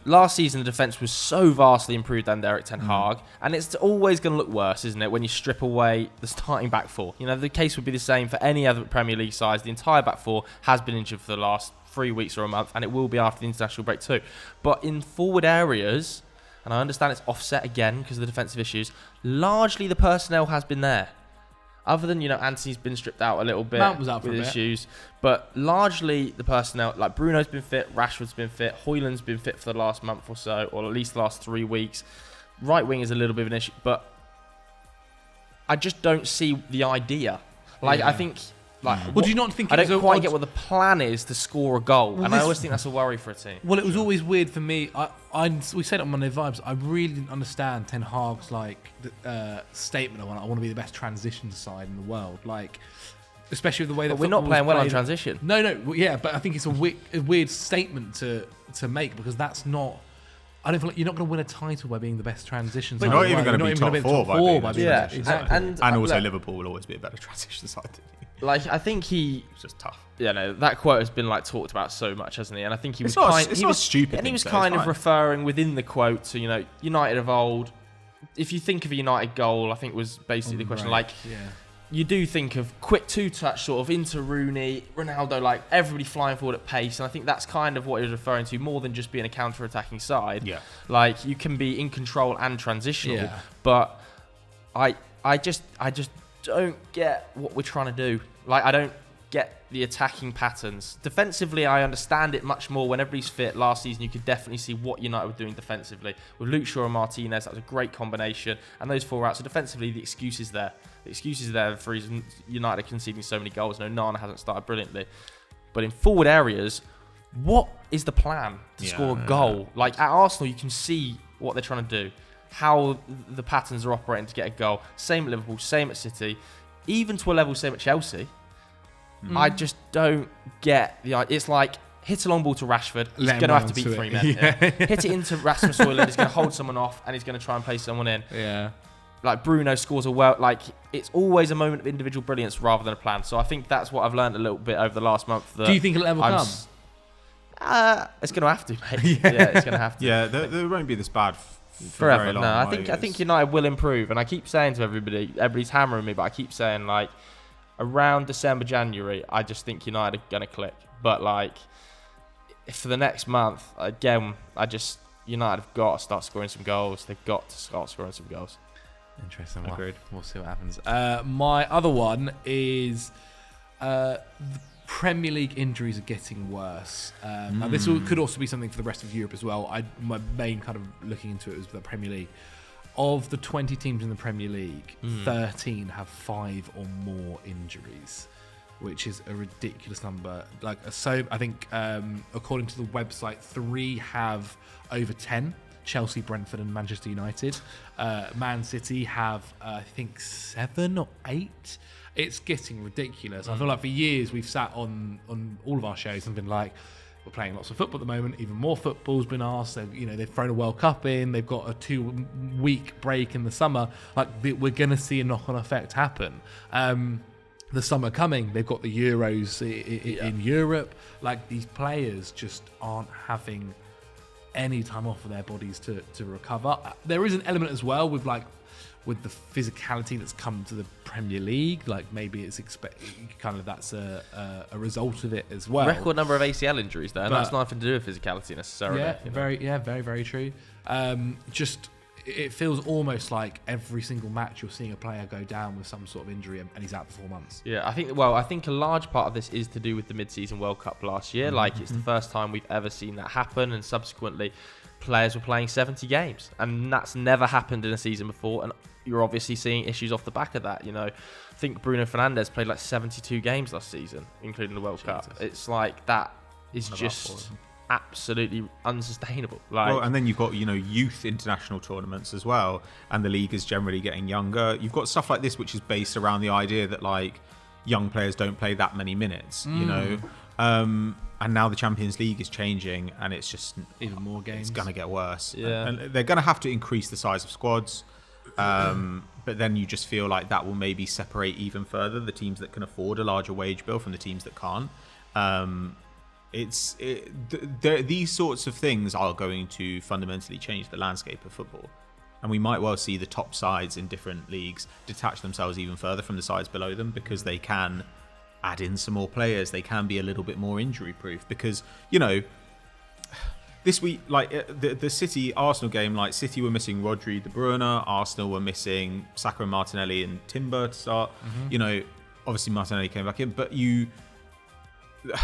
last season the defense was so vastly improved under Erik ten Hag, and it's always going to look worse, isn't it, when you strip away the starting back four? The case would be the same for any other Premier League sides. The entire back four has been injured for the last 3 weeks or a month, and it will be after the international break too. But in forward areas, and I understand it's offset again because of the defensive issues, largely the personnel has been there. Other than, Antony's been stripped out a little bit Mount was out for with a bit. issues. But largely the personnel, like Bruno's been fit, Rashford's been fit, Højlund's been fit for the last month or so, or at least the last 3 weeks. Right wing is a little bit of an issue, but I just don't see the idea. Like, I think... do you not think I don't quite get what the plan is to score a goal, and I always think that's a worry for a team. Well, it was always weird for me. We said it on Monday Vibes. I really didn't understand Ten Hag's statement of, I want to be the best transition side in the world. Like, especially with the way that we're not playing well on transition. No, yeah, but I think it's a weird statement to make because that's not. I don't feel like you're not going to win a title by being the best transition side. You're not even going to be top four by being the best transition side. And also Liverpool will always be a better transition side than you. Like, I think it's just tough. That quote has been talked about so much, hasn't he? And I think he was stupid. And he was kind of referring within the quote to United of old. If you think of a United goal, I think was basically the question. You do think of quick 2-touch sort of into Rooney, Ronaldo, everybody flying forward at pace, and I think that's kind of what he was referring to more than just being a counter-attacking side. Yeah. You can be in control and transitional, but I just don't get what we're trying to do. I don't get the attacking patterns. Defensively, I understand it much more. When everybody's fit last season, you could definitely see what United were doing defensively. With Luke Shaw and Martinez, that was a great combination. And those 4 outs. So defensively, the excuse is there. The excuse is there for reason United are conceding so many goals. Nana hasn't started brilliantly. But in forward areas, what is the plan to score a goal? At Arsenal, you can see what they're trying to do. How the patterns are operating to get a goal. Same at Liverpool, same at City. Even to a level, same at Chelsea. I just don't get the idea. It's like, hit a long ball to Rashford. He's going to have to beat 3 men. Hit it into Rasmus Højlund. He's going to hold someone off and he's going to try and play someone in. Yeah. like Bruno scores like it's always a moment of individual brilliance rather than a plan. So I think that's what I've learned a little bit over the last month. Do you think it'll ever come? It's going to have to, mate. Yeah, it's going to have to. Yeah, there won't be this bad for forever. very long. No, I think United will improve, and I keep saying to everybody's hammering me, but I keep saying like around December, January, I just think United are going to click. But like for the next month, again, United have got to start scoring some goals. They've got to start scoring some goals. Interesting. Agreed. We'll see what happens. My other one is the Premier League injuries are getting worse. Now this could also be something for the rest of Europe as well. My main kind of looking into it was the Premier League. Of the 20 teams in the Premier League, 13 have 5 or more injuries, which is a ridiculous number. Like, so I think according to the website, 3 have over 10. Chelsea, Brentford, and Manchester United. Man City have, I think, 7 or 8. It's getting ridiculous. I feel like for years we've sat on all of our shows and been like, we're playing lots of football at the moment. Even more football's been asked. They've thrown a World Cup in. They've got a 2-week break in the summer. Like, we're going to see a knock-on effect happen. The summer coming, they've got the Euros in Europe. Like, these players just aren't having any time off for their bodies to recover. There is an element as well with the physicality that's come to the Premier League. Like, maybe it's that's a result of it as well. Record number of ACL injuries there, and that's nothing to do with physicality necessarily. Very, very true. It feels almost like every single match you're seeing a player go down with some sort of injury and he's out for 4 months. Yeah, I think a large part of this is to do with the mid-season World Cup last year. Like, it's the first time we've ever seen that happen, and subsequently players were playing 70 games, and that's never happened in a season before, and you're obviously seeing issues off the back of that. I think Bruno Fernandes played like 72 games last season, including the World Cup. It's like, that is just absolutely unsustainable. Well, and then you've got youth international tournaments as well, and the league is generally getting younger. You've got stuff like this which is based around the idea that like young players don't play that many minutes, and now the Champions League is changing, and it's just even more games. It's going to get worse. Yeah. And they're going to have to increase the size of squads, but then you just feel like that will maybe separate even further the teams that can afford a larger wage bill from the teams that can't. These sorts of things are going to fundamentally change the landscape of football, and we might well see the top sides in different leagues detach themselves even further from the sides below them, because they can add in some more players. They can be a little bit more injury proof, because this week, like the City Arsenal game, like City were missing Rodri, De Bruyne, Arsenal were missing Saka and Martinelli and Timber to start. Obviously Martinelli came back in, but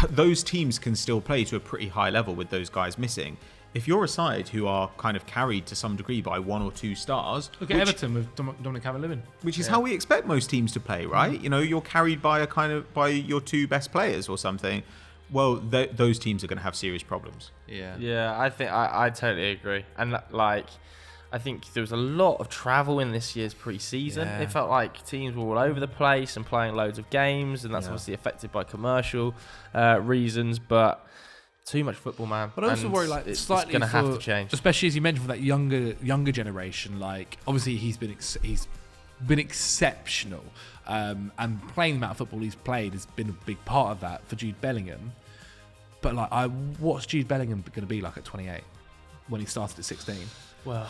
those teams can still play to a pretty high level with those guys missing. If you're a side who are kind of carried to some degree by 1 or 2 stars, look at Everton with Dominic Calvert-Lewin, which is how we expect most teams to play, right? You're carried by by your 2 best players or something. Well, those teams are going to have serious problems. Yeah. I think I totally agree, and I think there was a lot of travel in this year's pre-season. It felt like teams were all over the place and playing loads of games, and that's obviously affected by commercial reasons, but too much football, man. But I also worry, like, it's slightly going to have to change, especially as you mentioned for that younger generation. Like, obviously he's been exceptional, and playing the amount of football he's played has been a big part of that for Jude Bellingham. But like, what's Jude Bellingham going to be like at 28 when he started at 16? Well,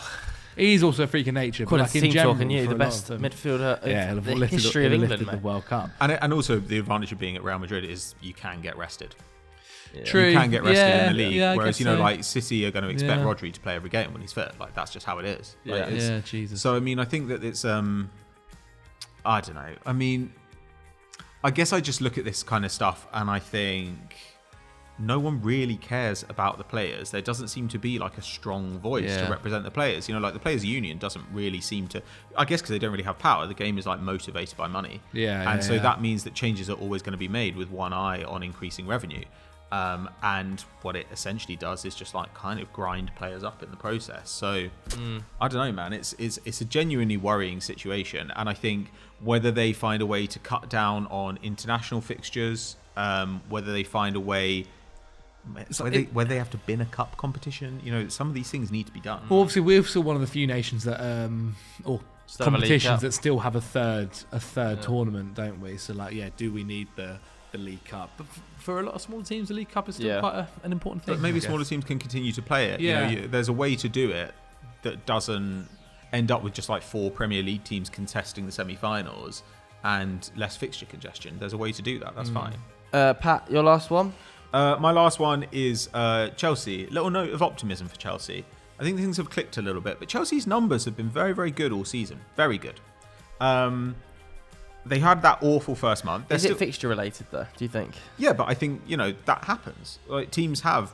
he's also a freak of nature. But like, team talking, the best midfielder in the history of England, the World Cup. And also the advantage of being at Real Madrid is you can get rested. True. You can get rested in the league, whereas like City are going to expect Rodri to play every game when he's fit. Like, that's just how it is. Jesus. So I mean, I think that it's I don't know. I mean, I guess I just look at this kind of stuff and I think no one really cares about the players. There doesn't seem to be like a strong voice to represent the players. Like the players' union doesn't really seem to, I guess because they don't really have power. The game is like motivated by money. So that means that changes are always going to be made with one eye on increasing revenue. And what it essentially does is just like kind of grind players up in the process. So I don't know, man. It's a genuinely worrying situation, and I think whether they find a way to cut down on international fixtures, whether they find a way where they have to bin a cup competition, some of these things need to be done. Well, obviously we're still one of the few nations that, or competitions that still have a third tournament, don't we? So do we need the League Cup? But for a lot of smaller teams, the League Cup is still quite an important thing. But maybe smaller teams can continue to play it. Yeah. There's a way to do it that doesn't end up with just 4 Premier League teams contesting the semi-finals and less fixture congestion. There's a way to do that. That's fine. Pat, your last one? My last one is Chelsea. Little note of optimism for Chelsea. I think things have clicked a little bit, but Chelsea's numbers have been very, very good all season. Very good. They had that awful first month. Is it fixture related though, do you think? Yeah, but I think, that happens. Teams have...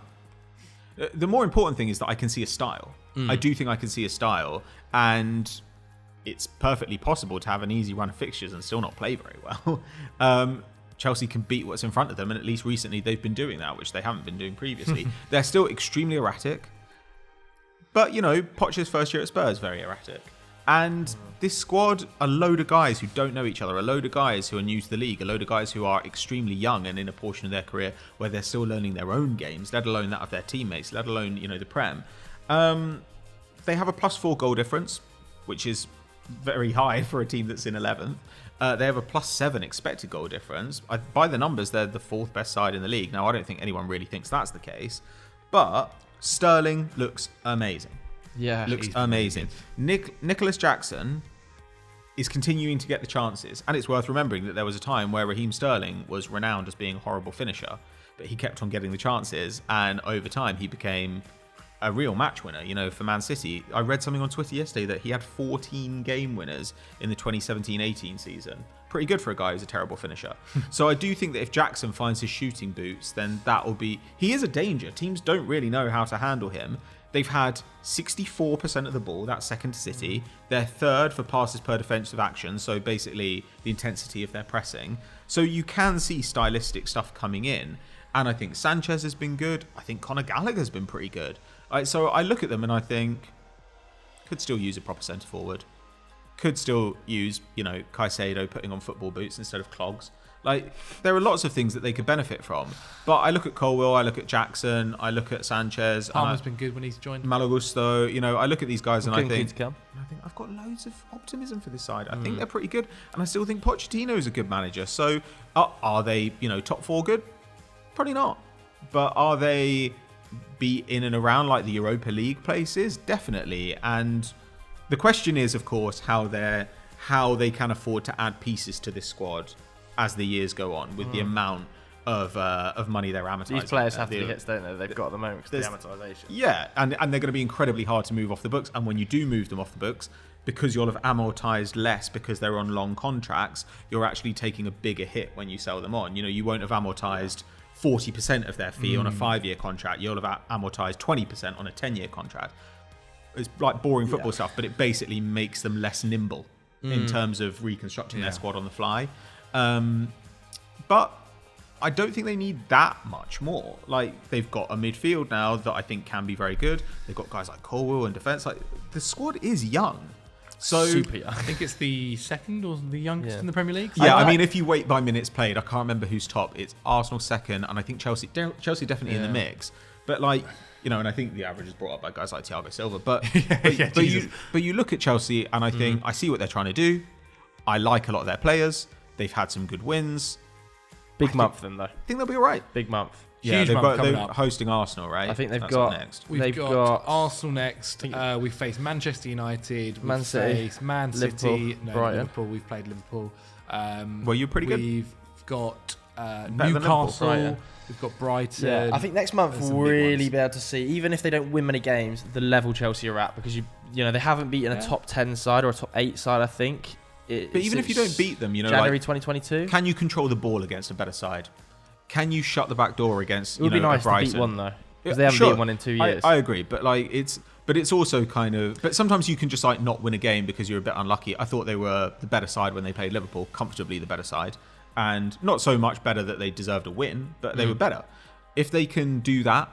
The more important thing is that I can see a style. I do think I can see a style, and it's perfectly possible to have an easy run of fixtures and still not play very well. Chelsea can beat what's in front of them, and at least recently they've been doing that, which they haven't been doing previously. They're still extremely erratic. But, Poch's first year at Spurs, very erratic. And this squad, a load of guys who don't know each other, a load of guys who are new to the league, a load of guys who are extremely young and in a portion of their career where they're still learning their own games, let alone that of their teammates, let alone, the Prem. They have a +4 goal difference, which is very high for a team that's in 11th. They have a +7 expected goal difference. By the numbers, they're the 4th best side in the league. Now, I don't think anyone really thinks that's the case. But Sterling looks amazing. Yeah, looks amazing. Nicholas Jackson is continuing to get the chances, and it's worth remembering that there was a time where Raheem Sterling was renowned as being a horrible finisher, but he kept on getting the chances, and over time he became a real match winner. For Man City, I read something on Twitter yesterday that he had 14 game winners in the 2017-18 season. Pretty good for a guy who's a terrible finisher. So I do think that if Jackson finds his shooting boots, then that will be... He is a danger. Teams don't really know how to handle him. They've had 64% of the ball, that's second to City. They're third for passes per defensive action, so basically the intensity of their pressing. So you can see stylistic stuff coming in. And I think Sanchez has been good. I think Conor Gallagher's been pretty good. So I look at them and I think, could still use a proper centre forward. Could still use, Caicedo putting on football boots instead of clogs. There are lots of things that they could benefit from. But I look at Colwill, I look at Jackson, I look at Sanchez. Palmer's been good when he's joined. Malo Gusto. I look at these guys and I think come. I've got loads of optimism for this side. I think they're pretty good. And I still think Pochettino is a good manager. So are they, top 4 good? Probably not. But are they be in and around the Europa League places? Definitely. And the question is, of course, how they can afford to add pieces to this squad as the years go on with the amount of money they're amortizing. These players have to be hits, don't they? They've got at the moment because of the amortization. Yeah, and they're going to be incredibly hard to move off the books. And when you do move them off the books, because you'll have amortized less because they're on long contracts, you're actually taking a bigger hit when you sell them on. You won't have amortized 40% of their fee on a 5-year contract. You'll have amortized 20% on a 10-year contract. It's like boring football stuff, but it basically makes them less nimble in terms of reconstructing their squad on the fly. But I don't think they need that much more. They've got a midfield now that I think can be very good. They've got guys like Colwill in defence. The squad is young. So super young. I think it's the second or the youngest in the Premier League. Yeah, I mean, if you wait by minutes played, I can't remember who's top. It's Arsenal second, and I think Chelsea definitely in the mix. But and I think the average is brought up by guys like Thiago Silva. But but you look at Chelsea, and I think I see what they're trying to do. I like a lot of their players. They've had some good wins. Big month for them though. I think they'll be all right. Big month. Yeah, they're up. hosting Arsenal, right? I think That's got next. We've got Arsenal next. We face Manchester United. Man City. Man City. Brighton. Liverpool. We've played Liverpool. Well, you're pretty good. We've got Newcastle. Newcastle. We've got Brighton. Yeah, I think next month we'll really be able to see, even if they don't win many games, the level Chelsea are at, because they haven't beaten a top 10 side or a top 8 side, I think. But even if you don't beat them, January 2022. Can you control the ball against a better side? Can you shut the back door against? It would be nice to beat one though, because they haven't beaten one in 2 years. I agree, but it's also kind of. But sometimes you can just not win a game because you're a bit unlucky. I thought they were the better side when they played Liverpool, comfortably the better side, and not so much better that they deserved a win, but they were better. If they can do that,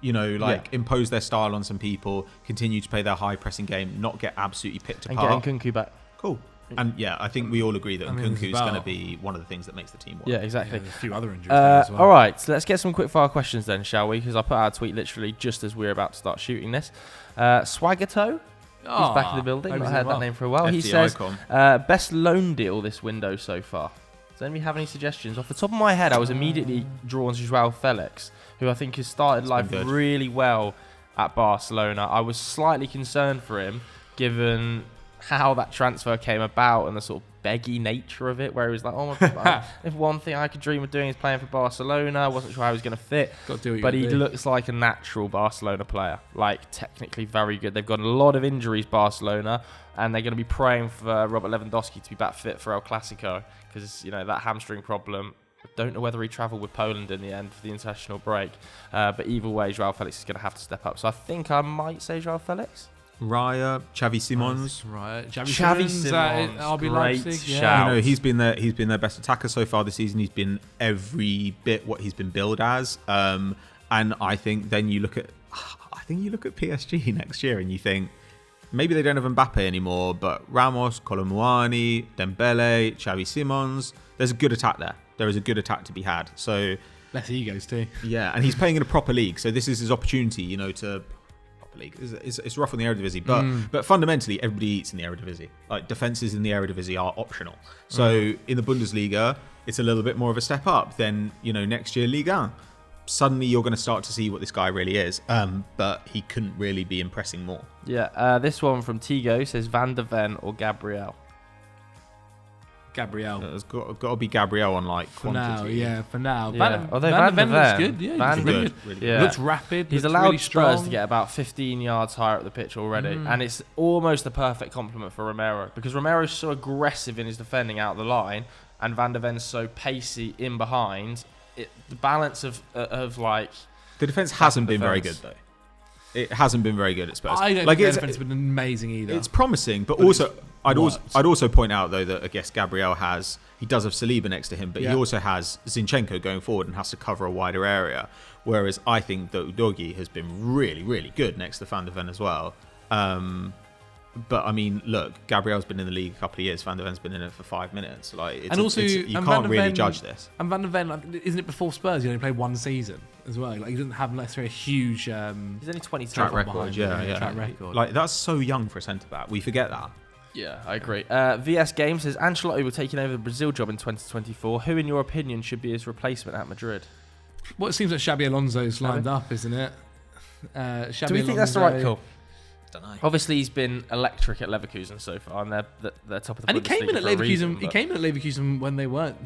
impose their style on some people, continue to play their high pressing game, not get absolutely picked apart, and getting Nkunku back. Cool. And I think we all agree that Nkunku is going to be one of the things that makes the team work. Yeah, exactly. There's a few other injuries there as well. All right, so let's get some quick-fire questions then, shall we? Because I put out a tweet literally just as we're about to start shooting this. Swagato, He's back in the building. Not heard that name for a while. FD He says, icon. best loan deal this window so far. Does anybody have any suggestions? Off the top of my head, I was immediately drawn to Joao Felix, who I think has started life really well at Barcelona. I was slightly concerned for him, given how that transfer came about and the sort of beggy nature of it, where he was like, oh my God, if one thing I could dream of doing is playing for Barcelona, I wasn't sure how he was going to fit. But he looks like a natural Barcelona player, like technically very good. They've got a lot of injuries, Barcelona, and they're going to be praying for Robert Lewandowski to be back fit for El Clasico, because that hamstring problem. I don't know whether he travelled with Poland in the end for the international break, but either way, Joao Felix is going to have to step up. So I think I might say Joao Felix. Raya, Xavi Simons. Right, Xavi Simons, RB Leipzig. Shout. He's been their best attacker so far this season. He's been every bit what he's been billed as. And I think then you look at PSG next year and you think maybe they don't have Mbappe anymore, but Ramos, Colomouani, Dembele, Xavi Simons. There's a good attack there. There is a good attack to be had. So less egos too. Yeah, and he's playing in a proper league, so this is his opportunity, to. League. It's rough on the Eredivisie, but fundamentally everybody eats in the Eredivisie. Like defenses in the Eredivisie are optional. So in the Bundesliga, it's a little bit more of a step up. Then next year Ligue 1, suddenly you're going to start to see what this guy really is. But he couldn't really be impressing more. Yeah, this one from Tigo says Van de Ven or Gabriel. Gabriel. It's got to be Gabriel on quantity. For now. Yeah. Although Van de Ven looks good. Yeah, he's really good. Yeah. Looks rapid. He's looks allowed really Spurs strong. to get about 15 yards higher up the pitch already, and it's almost the perfect complement for Romero, because Romero's so aggressive in his defending out the line, and Van de Ven's so pacey in behind. The balance of the defense hasn't been very good though. It hasn't been very good at Spurs. I don't think the defense has been amazing either. It's promising, but also I'd also point out though that I guess Gabriel he does have Saliba next to him, but he also has Zinchenko going forward and has to cover a wider area. Whereas I think that Udogie has been really, really good next to Van de Ven as well. But I mean, look, Gabriel's been in the league a couple of years. Van de Ven's been in it for 5 minutes. You can't really judge this. And Van de Ven, isn't it before Spurs? He only played one season as well. He doesn't have necessarily a huge. He's only 22. Track record, yeah. Track record. That's so young for a centre back. We forget that. Yeah, I agree. VS Game says Ancelotti will taking over the Brazil job in 2024. Who, in your opinion, should be his replacement at Madrid? Well, it seems like Xabi Alonso's lined up, isn't it? Do we think that's the right call? Don't know. Obviously, he's been electric at Leverkusen so far, and they're top of the. And he came in at Leverkusen. Reason, he came in at Leverkusen when they weren't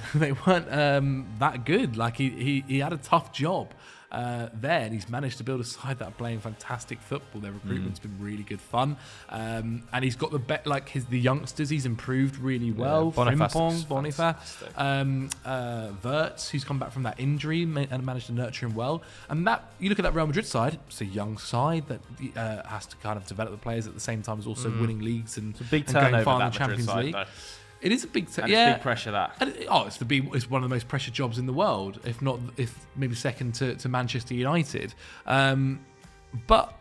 that good. He had a tough job there, and he's managed to build a side that are playing fantastic football. Their recruitment's been really good fun, and he's got the youngsters. He's improved really well. Boniface, Wirtz, who's come back from that injury and managed to nurture him well. And that you look at that Real Madrid side, it's a young side that has to kind of develop the players at the same time as also winning leagues and, it's a big and going far in that the Champions Madrid League. side, it is a big, it's big pressure that. And it's one of the most pressured jobs in the world, if maybe second to Manchester United. But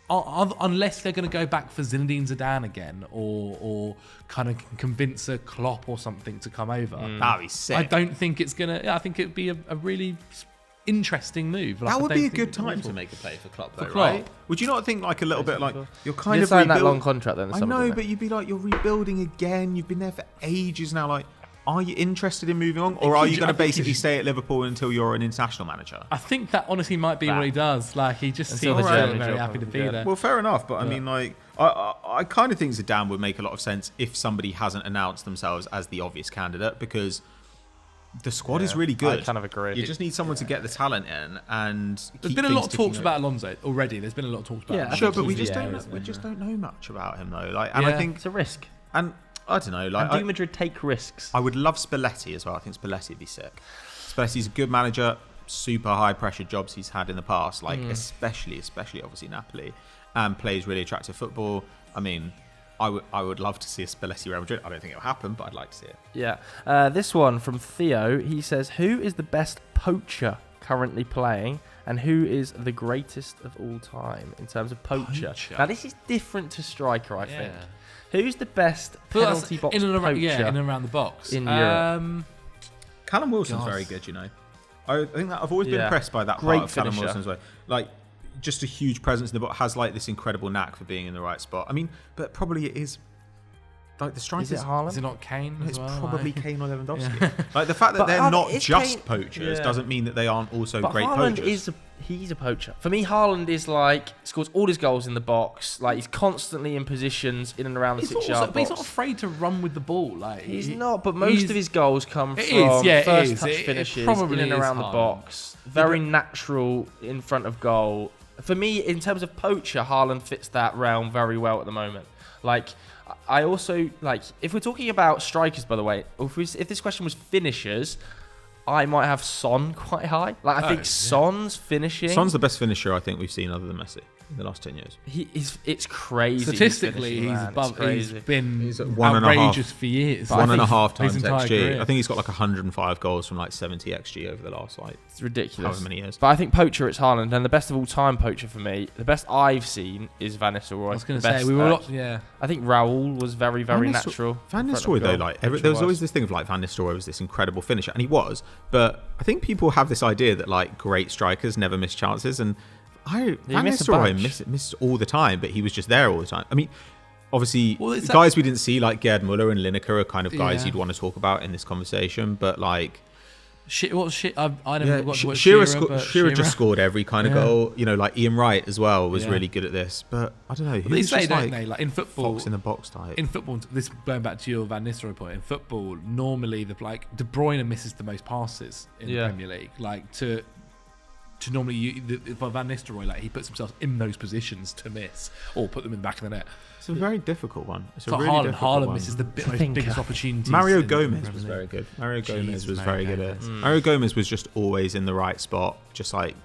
unless they're going to go back for Zinedine Zidane again, or kind of convince a Klopp or something to come over, that'd be sick. I don't think it's gonna. I think it'd be a really interesting move. That would be a good time to make a play for Klopp, though, Klopp. right? Would you not think a little bit you're kind You of signed that long contract then? I know, but you'd be you're rebuilding again. You've been there for ages now. Are you interested in moving on, or are you going to basically stay at Liverpool until you're an international manager? I think that honestly might be what he does. He just Until seems the German very job happy to be probably, there. Well, fair enough, but I mean, I kind of think Zidane would make a lot of sense if somebody hasn't announced themselves as the obvious candidate, because the squad is really good. I kind of agree. You just need someone to get the talent in, and there's been a lot of talks about Alonso already. There's been a lot of talks about. Yeah, him. Sure, but we just don't know much about him though. And I think it's a risk. And I don't know. And do Madrid take risks? I would love Spalletti as well. I think Spalletti would be sick. Spalletti's a good manager. Super high pressure jobs he's had in the past, especially obviously Napoli, and plays really attractive football. I mean, I would love to see a Spalletti Real Madrid. I don't think it'll happen, but I'd like to see it. Yeah. This one from Theo. He says, "Who is the best poacher currently playing, and who is the greatest of all time in terms of poacher?" Now this is different to striker, I think. Who's the best penalty box in and around, poacher? in and around the box in Europe? Callum Wilson's very good, I think that I've always been impressed by that part of Callum Wilson's way. just a huge presence in the box, has like this incredible knack for being in the right spot. I mean, but probably it is like the strikers. Is it Haaland? Is it not Kane as It's well? probably Like? Kane or Lewandowski. Like the fact that But they're Haaland not is just Kane- poachers yeah. doesn't mean that they aren't also But great Haaland poachers. he's a poacher. For me, Haaland is like scores all his goals in the box. Like he's constantly in positions in and around the He's 6 also, yard but he's box. not afraid to run with the ball. Like He's not, but most of his goals come It from is, yeah, it first is. touch It finishes probably in and is around the Haaland. box. Very natural in front of goal. For me, in terms of poacher, Haaland fits that realm very well at the moment. Like, I also, like, if we're talking about strikers, by the way, if this question was finishers, I might have Son quite high. Like, I think Son's finishing. Son's the best finisher I think we've seen other than Messi in the last 10 years. It's crazy. Statistically, finishing, he's man. above. It's crazy. He's been He's at 1.5. outrageous for years. One and a I think half his times entire XG. career. I think he's got like 105 goals from like 70 XG over the last like It's ridiculous. however many years. But I think poacher, it's Haaland, and the best of all time poacher for me, the best I've seen is Van Nistelrooy. I was going The to say best, we were. Yeah. I think Raul was very, very Van Nistel- natural. Van in front of Nistelrooy though, goal. like Poacher there was wise. always this thing of like Van Nistelrooy was this incredible finisher, and he was. But I think people have this idea that like great strikers never miss chances, and Van missed a Nistelrooy bunch. missed all the time, but he was just there all the time. I mean, obviously, Well, it's guys we didn't see like Gerd Muller and Lineker are kind of guys Yeah. you'd want to talk about in this conversation, but like. Shit, what shit? I never got to watch Shearer but just scored every kind of Yeah. goal. You know, like Ian Wright as well was Yeah. really good at this. But I don't know. They He's say, just don't like they? Like in football, fox in the box type. in football, this going back to your Van Nistelrooy point. In football, normally De Bruyne misses the most passes in the Premier League. Like to normally for Van Nistelrooy, like he puts himself in those positions to miss or put them in the back of the net. It's a very difficult one. It's a But really difficult Haaland one. misses the most thinker. biggest opportunities. Mario in the Gomez Premier was League. very good. Mario Jeez, Gomez was Mario very good at Gomez. it. Mario Gomez was just always in the right spot, just like.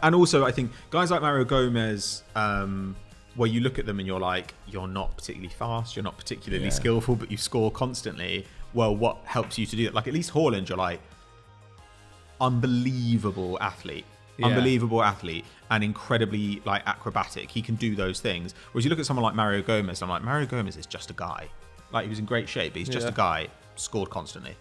And also, I think guys like Mario Gomez, where you look at them and you're like, you're not particularly fast, you're not particularly skillful, but you score constantly. Well, what helps you to do that? Like at least Haaland, you're like, unbelievable athlete. Yeah. Unbelievable athlete and incredibly like acrobatic. He can do those things. Whereas you look at someone like Mario Gomez, I'm like, Mario Gomez is just a guy. Like he was in great shape, but he's just a guy, scored constantly.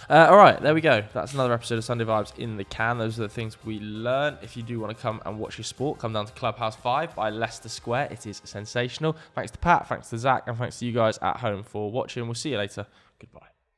All right, there we go. That's another episode of Sunday Vibes in the can. Those are the things we learned. If you do want to come and watch your sport, come down to Clubhouse 5 by Leicester Square. It is sensational. Thanks to Pat, thanks to Zach, and thanks to you guys at home for watching. We'll see you later. Goodbye.